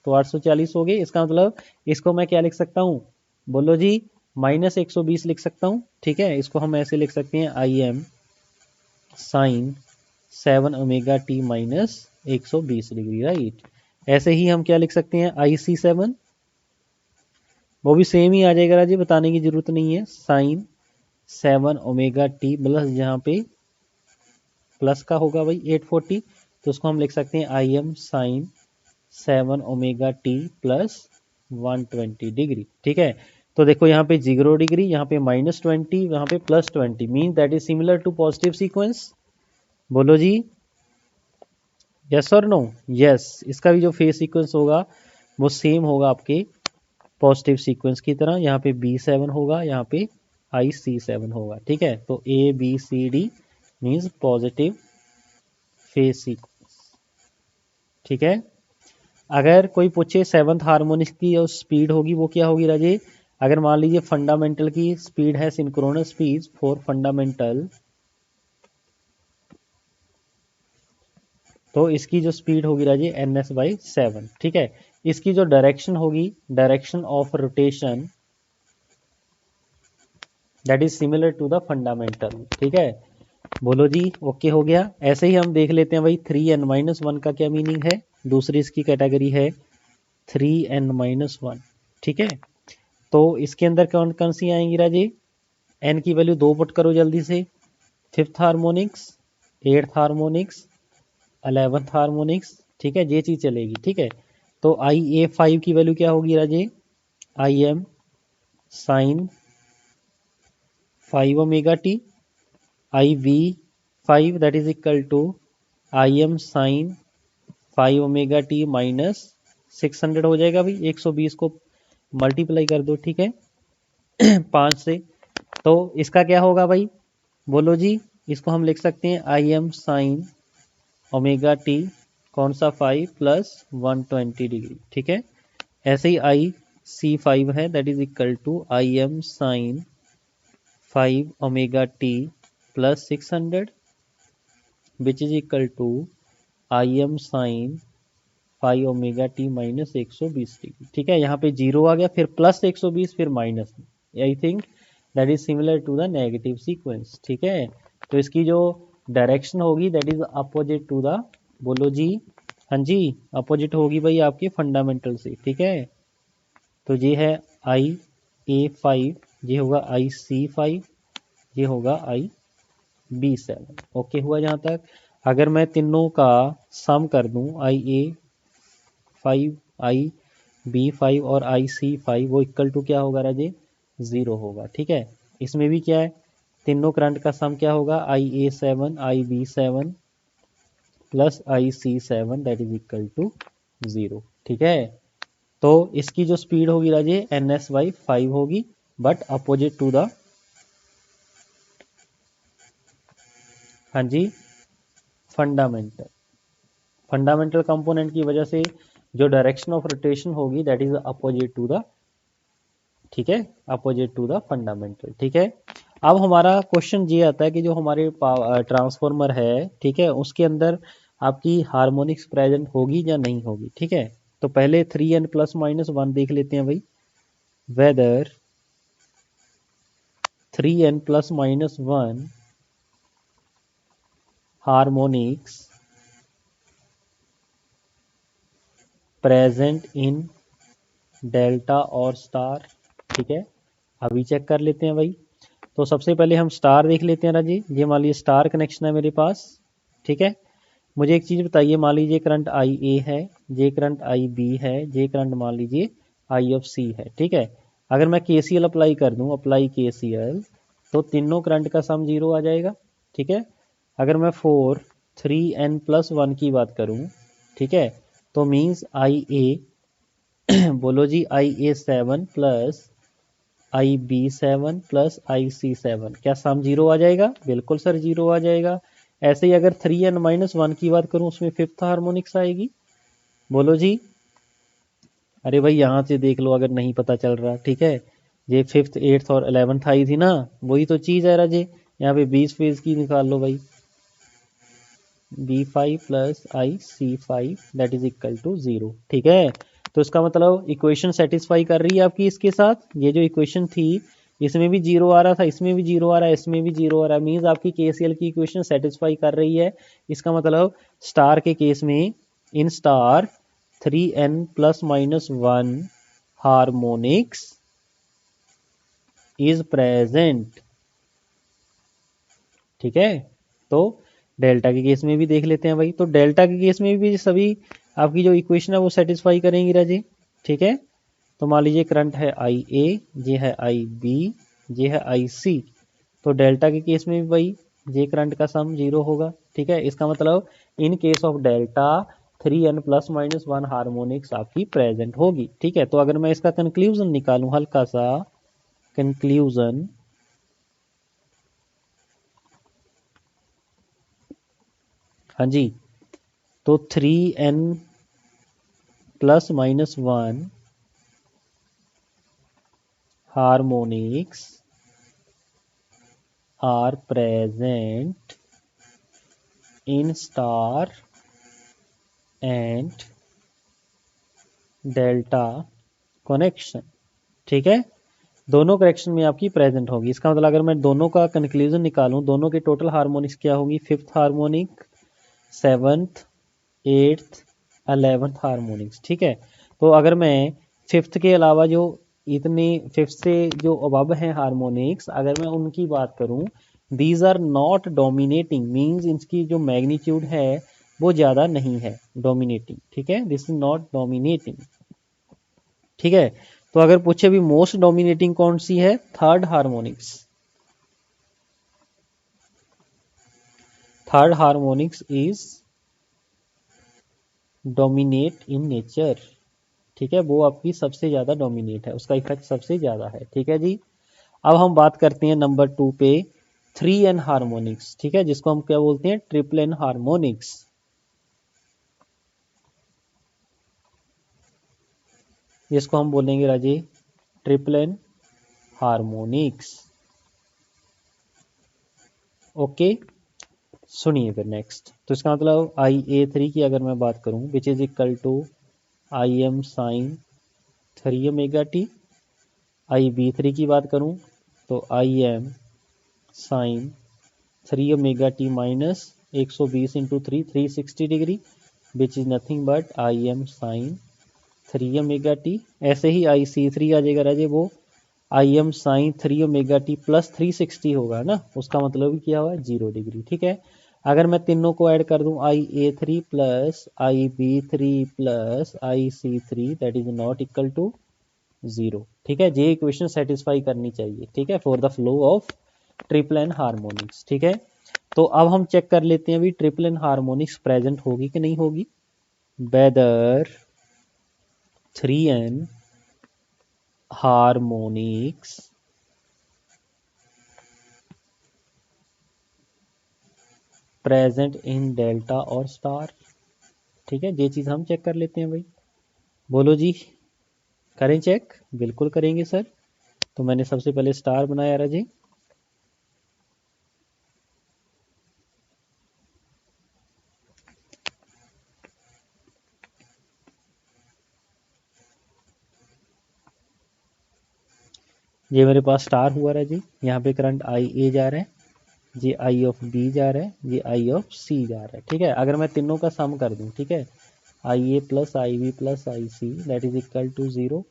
तो 840 हो गए। इसका मतलब इसको मैं क्या लिख सकता हूँ, बोलो जी, माइनस 120 लिख सकता हूँ, ठीक है। इसको हम ऐसे लिख सकते हैं, I M sine 7 omega T minus 120 degree, right. ऐसे ही हम क्या लिख सकते हैं, आई सी 7, वो भी सेम ही आ जाएगा राजी, बताने की जरूरत नहीं है, साइन 7 ओमेगा टी प्लस, यहाँ पे प्लस का होगा भाई 840, तो उसको हम लिख सकते हैं I M sine 7 omega T plus 120 degree, ठीक है। तो देखो यहाँ पे 0 डिग्री, यहाँ पे -20, यहाँ पे +20, mean that is similar to positive sequence. बोलो जी, यस और नो? यस, इसका भी जो फेज सीक्वेंस होगा वो सेम होगा आपके पॉजिटिव सीक्वेंस की तरह। यहाँ पे B7 होगा, यहाँ पे IC7 होगा, ठीक है। तो ABCD means positive phase sequence, ठीक है। अगर कोई पूछे सेवंथ हार्मोनिक की जो स्पीड होगी वो क्या होगी राजे, अगर मान लीजिए फंडामेंटल की स्पीड है सिंक्रोनस स्पीड फॉर फंडामेंटल, तो इसकी जो स्पीड होगी राजे ns/7, ठीक है। इसकी जो डायरेक्शन होगी, direction of rotation, that is similar to the fundamental, ठीक है। बोलो जी, ओके हो गया। ऐसे ही हम देख लेते हैं भाई 3n-1 का क्या मीनिंग है। दूसरी इसकी कैटेगरी है 3n-1, ठीक है। तो इसके अंदर कौन कौन सी आएंगी राजे, एन की वैल्यू 2 पुट करो जल्दी से, 5th harmonics, 8th harmonics, 11th harmonics, ठीक है, ये चीज़ चलेगी, ठीक है। तो IA5 की वैल्यू क्या होगी Raje, I M sine 5 omega T, IV5 that is equal to I M sine 5 omega T minus 600 हो जाएगा भाई, 120 को मल्टीप्लाई कर दो, ठीक है 5 से। तो इसका क्या होगा भाई, बोलो जी, इसको हम लिख सकते हैं I M sine omega T, कौन सा 5 प्लस 120 डिग्री, ठीक है। ऐसे ही IC5 है, that is equal to I M sine 5 omega T plus 600 which is equal to I M sine 5 omega T minus 120 degree, ठीक है। यहाँ पे जीरो आ गया, फिर प्लस 120, फिर minus, I think that is similar to the negative sequence, ठीक है। तो इसकी जो डायरेक्शन होगी that is opposite to the, बोलो जी, हाँ जी, अपोजिट होगी भाई आपके फंडामेंटल से, ठीक है। तो ये है IA5, ये होगा IC5, ये होगा IB7, ओके हुआ यहाँ तक। अगर मैं तीनों का सम कर दूं, IA5, IB5 और IC5, वो इक्वल टू क्या होगा राजे, 0 होगा, ठीक है। इसमें भी क्या है, तीनों करंट का सम क्या होगा, IA7 IB7 plus IC7 that is equal to 0, ठीक है। तो इसकी जो स्पीड होगी राजे ns/5 होगी, बट अपोजिट टू द, हाँ जी, फंडामेंटल, फंडामेंटल कंपोनेंट की वजह से जो डायरेक्शन ऑफ रोटेशन होगी that is opposite to the, ठीक है, अपोजिट टू द फंडामेंटल, ठीक है। अब हमारा क्वेश्चन ये आता है कि जो हमारे ट्रांसफॉर्मर है, ठीक है, उसके अंदर आपकी हार्मोनिक्स प्रेजेंट होगी या नहीं होगी, ठीक है। तो पहले 3n+-1 देख लेते हैं भाई, whether 3n+-1 harmonics present in delta और स्टार, ठीक है। अभी चेक कर लेते हैं भाई। तो सबसे पहले हम स्टार देख लेते हैं राजी, ये मान लीजिए स्टार कनेक्शन है मेरे पास, ठीक है। मुझे एक चीज़ बताइए, मान लीजिए करंट IA है, ये करंट IB है, ये करंट मान लीजिए IC है, ठीक है। अगर मैं KCL अप्लाई कर दूं, अप्लाई KCL, तो तीनों करंट का सम 0 आ जाएगा, ठीक है। अगर मैं 3n+1 की बात करूं, ठीक है। तो मीन्स आई ए बोलो जी, आई A 7 plus I B 7 plus I सी 7, क्या सम जीरो आ जाएगा? बिल्कुल सर जीरो आ जाएगा। ऐसे ही अगर 3n-1 की बात करूं, उसमें फिफ्थ हार्मोनिक्स आएगी। बोलो जी। अरे भाई यहाँ से देख लो अगर नहीं पता चल रहा, ठीक है। ये फिफ्थ, एट्थ और 11th आई थी ना, वही तो चीज़ है राजे। यहाँ पे 20 फेज की निकाल लो भाई, B5 plus I C5 that is equal to 0, ठीक है। तो इसका मतलब इक्वेशन सेटिस्फाई कर रही है आपकी इसके साथ। ये जो इक्वेशन थी इसमें भी जीरो आ रहा था, इसमें भी जीरो आ रहा है, इसमें भी जीरो आ रहा है, मीन्स आपकी KCL की इक्वेशन सेटिस्फाई कर रही है। इसका मतलब स्टार के केस में, in star 3n+-1 harmonics is present, ठीक है। तो डेल्टा के केस में भी देख लेते हैं भाई। तो डेल्टा के केस में भी सभी आपकी जो इक्वेशन है वो सेटिस्फाई करेंगी राजे, ठीक है। तो मान लीजिए करंट है आई ए, ये है आई बी, ये है आई सी। तो डेल्टा के केस में भी भाई जे करंट का सम जीरो होगा, ठीक है। इसका मतलब इन case of delta 3n+-1 harmonics आपकी प्रेजेंट होगी, ठीक है। तो अगर मैं इसका कंक्लूजन निकालूं, हल्का सा कंक्लूजन, हाँ जी, तो 3n+-1 harmonics are present in star and delta connection, ठीक है। दोनों कनेक्शन में आपकी प्रेजेंट होगी। इसका मतलब अगर मैं दोनों का कंक्लूजन निकालूं, दोनों के टोटल हार्मोनिक्स क्या होगी? Fifth harmonic, seventh, eighth, 11th harmonics, ठीक है। तो अगर मैं फिफ्थ के अलावा जो इतने फिफ्थ से जो अबव हैं हार्मोनिक्स, अगर मैं उनकी बात करूं, these are not dominating, means इनकी जो मैग्नीट्यूड है वो ज़्यादा नहीं है डोमिनेटिंग, ठीक है। दिस इज नॉट डोमिनेटिंग, ठीक है। तो अगर पूछे भी मोस्ट डोमिनेटिंग कौन सी है, third harmonics. Third harmonics is dominate in nature, ठीक है। वो आपकी सबसे ज़्यादा डोमिनेट है, उसका इफेक्ट सबसे ज़्यादा है, ठीक है जी। अब हम बात करते हैं नंबर 2 पे, 3n हार्मोनिक्स, ठीक है, जिसको हम क्या बोलते हैं? Triple N harmonics. जिसको हम बोलेंगे राजे ट्रिपल एन हार्मोनिक्स, ओके। सुनिए फिर नेक्स्ट, तो इसका मतलब IA3 की अगर मैं बात करूं, which is equal to IM sign 3 ωt। IB3 की बात करूं तो IM sign 3 ωt minus 120 into 360 degree, which is nothing but IM sign 3 ωt। ऐसे ही IC3 आ जाएगा राजे, वो IM साइन 3 ωt प्लस 360 होगा ना, उसका मतलब भी क्या हुआ? 0 डिग्री, ठीक है। अगर मैं तीनों को ऐड कर दूं, IA3 plus IB3 plus IC3 that is not equal to 0, ठीक है। ये इक्वेशन सेटिस्फाई करनी चाहिए, ठीक है, for the flow of triple N harmonics, ठीक है। तो अब हम चेक कर लेते हैं अभी ट्रिपल एन हार्मोनिक्स प्रेजेंट होगी कि नहीं होगी। Whether 3n harmonics present in delta और स्टार, ठीक है। ये चीज़ हम चेक कर लेते हैं भाई। बोलो जी, करें चेक? बिल्कुल करेंगे सर। तो मैंने सबसे पहले स्टार बनाया राजी, ये मेरे पास स्टार हुआ राजी। यहाँ पे करंट IA जा रहा है, ये I ऑफ B जा रहा है, ये I ऑफ C जा रहा है, ठीक है। अगर मैं तीनों का सम कर दूं, ठीक है, IA plus IB plus IC that is equal to 0,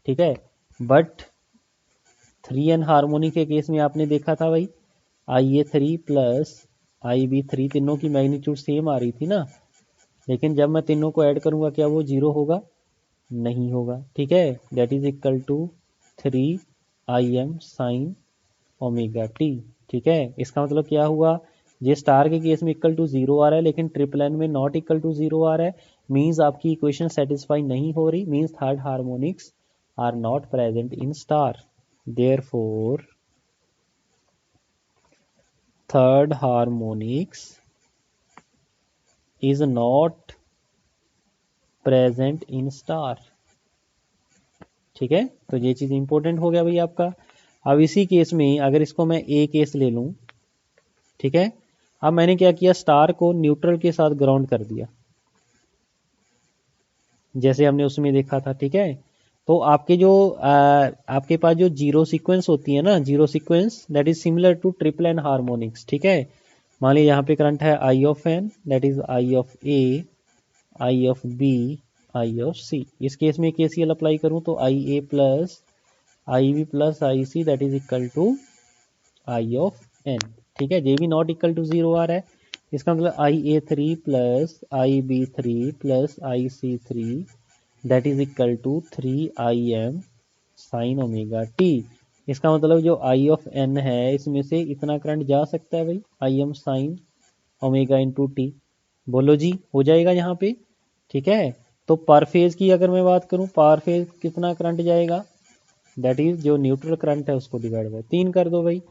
ठीक है। बट 3n हार्मोनिक के केस में आपने देखा था भाई, IA3 प्लस IB3 तीनों की मैग्नीट्यूड सेम आ रही थी ना, लेकिन जब मैं तीनों को ऐड करूंगा क्या वो 0 होगा? नहीं होगा, ठीक है। That is equal to 3IM sine ωt, ठीक है। इसका मतलब क्या हुआ? ये स्टार के केस में इक्वल टू 0 आ रहा है, लेकिन ट्रिपल एन में नॉट इक्वल टू 0 आ रहा है। मीन्स आपकी इक्वेशन सेटिस्फाई नहीं हो रही, means third harmonics are not present in star, therefore third harmonics is not present in star. ठीक है, तो ये चीज इंपॉर्टेंट हो गया भाई आपका। अब इसी केस में अगर इसको मैं ए केस ले लूं, ठीक है, अब मैंने क्या किया, स्टार को न्यूट्रल के साथ ग्राउंड कर दिया, जैसे हमने उसमें देखा था। ठीक है, तो आपके जो आपके पास जो जीरो सीक्वेंस होती है ना, zero sequence that is similar to triple N harmonics. ठीक है, मान लीजिए यहाँ पे करंट है I of N, that is I of A, I of B, I of C. इस केस में केसीएल अप्लाई करूं तो I A plus I B plus I C that is equal to I of N. ठीक है, J भी not equal to zero आ रहा है, इसका मतलब आई A three plus I B three plus I C three that is equal to three I M sine omega T. इसका मतलब जो आई ऑफ एन है इसमें से इतना करंट जा सकता है भाई, आई M sine omega into T. बोलो जी, हो जाएगा यहाँ पे। ठीक है, तो पर फेज की अगर मैं बात करूं, पर फेज कितना करंट जाएगा, दैट इज जो न्यूट्रल करंट है उसको डिवाइड बाय 3 कर दो भाई।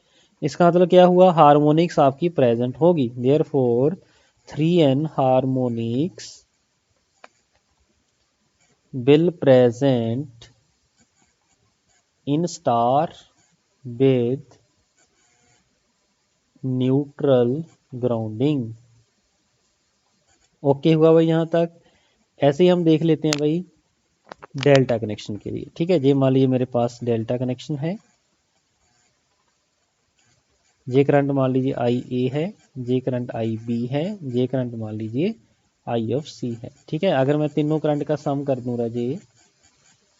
इसका मतलब क्या हुआ, हार्मोनिक्स आपकी प्रेजेंट होगी, therefore 3n harmonics will present in star with neutral grounding। Okay हुआ भाई यहाँ तक। ऐसे ही हम देख लेते हैं भाई डेल्टा कनेक्शन के लिए। ठीक है, ये मान लीजिए मेरे पास डेल्टा कनेक्शन है, ये करंट मान लीजिए आई ए है, ये करंट आई बी है, ये करंट मान लीजिए आई ऑफ सी है। ठीक है, अगर मैं तीनों करंट का सम कर दूँ राजे,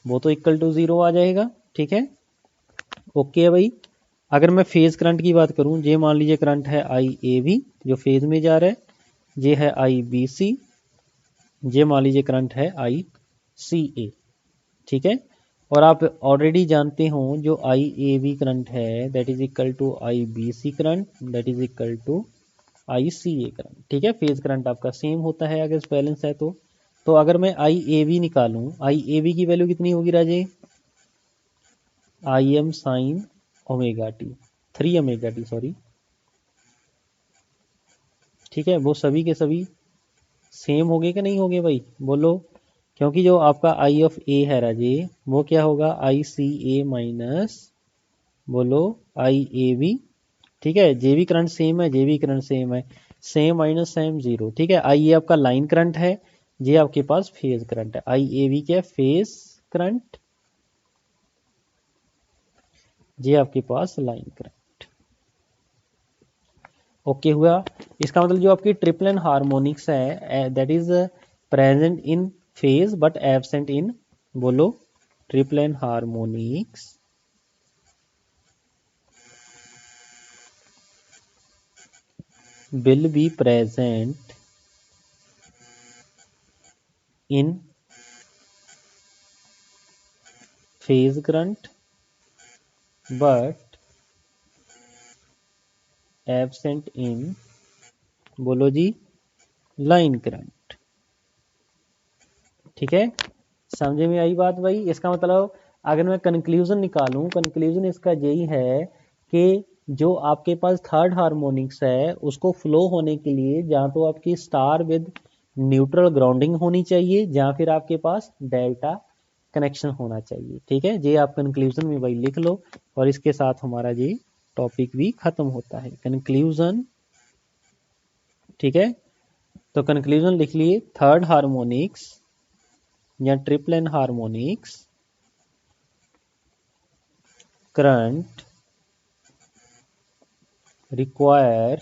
वो तो इक्वल टू जीरो आ जाएगा। ठीक है, ओके है भाई। अगर मैं फेज करंट की बात करूं, ये मान लीजिए करंट है आई ए बी जो फेज में जा रहा है, ये है आई बी सी, ये मान लीजिए करंट है आई सी ए। ठीक है, और आप ऑलरेडी जानते हो जो आई ए बी करंट है that is equal to I B C current that is equal to I C A current. ठीक है, फेज करंट आपका सेम होता है अगर बैलेंस है तो अगर मैं आई ए बी निकालूं, आई ए बी की वैल्यू कितनी होगी Raje, I M sine omega T, 3 omega T sorry. ठीक है, वो सभी के सभी सेम होंगे कि नहीं होंगे भाई, बोलो। क्योंकि जो आपका आई ऑफ ए है राजे, वो क्या होगा, आई सी ए माइनस, बोलो, आई ए बी। ठीक है, जे भी करंट सेम है, जे भी करंट सेम है, सेम माइनस सेम जीरो। ठीक है, आई ए आपका लाइन करंट है, ये आपके पास फेज करंट है, आई ए बी क्या फेज करंट, ये आपके पास लाइन करंट। ओके हुआ। इसका मतलब जो आपकी ट्रिपल एन हार्मोनिक्स है that is present in phase but absent in, बोलो, triple N harmonics will be present in phase current but absent in, बोलो जी, लाइन करंट। ठीक है, समझे में आई बात भाई। इसका मतलब अगर मैं कंक्लूजन निकालूं, कंक्लूजन इसका यही है कि जो आपके पास थर्ड हार्मोनिक्स है उसको फ्लो होने के लिए जहाँ तो आपकी स्टार विद न्यूट्रल ग्राउंडिंग होनी चाहिए, जहाँ फिर आपके पास डेल्टा कनेक्शन होना चाहिए। ठीक है, ये आप कंक्लूजन में भाई लिख लो, और इसके साथ हमारा ये टॉपिक भी खत्म होता है, कंक्लूजन। ठीक है, तो कंक्लूजन लिख लिए, थर्ड हार्मोनिक्स या triple N harmonics current require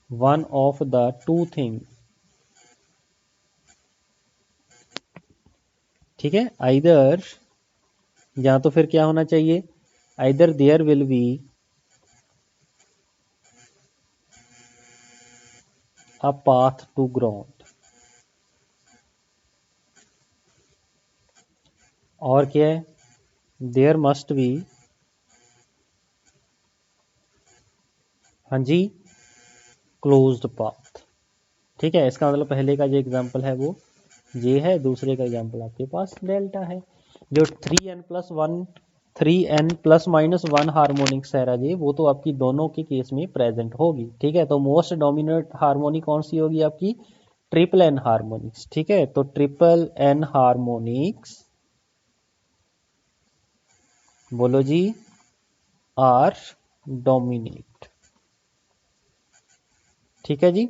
one of the two things। ठीक है, आइदर, या तो फिर क्या होना चाहिए, either there will be a path to ground, और क्या है, देयर मस्ट बी, हाँ जी, क्लोज्ड पाथ। ठीक है, इसका मतलब पहले का जो एग्जाम्पल है वो ये है, दूसरे का एग्जाम्पल आपके पास डेल्टा है। जो 3n+1 हार्मोनिक्स है राजे, वो तो आपकी दोनों के केस में प्रेजेंट होगी। ठीक है, तो मोस्ट डोमिनेंट हार्मोनिक कौन सी होगी आपकी? Triple N harmonics. ठीक है, तो ट्रिपल एन हार्मोनिक्स बोलो जी आर डोमिनेट। ठीक है जी,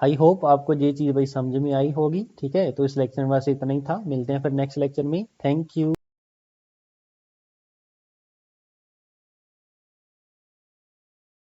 आई होप आपको ये चीज़ भाई समझ में आई होगी। ठीक है, तो इस लेक्चर में बस इतना ही था, मिलते हैं फिर नेक्स्ट लेक्चर में। Thank you.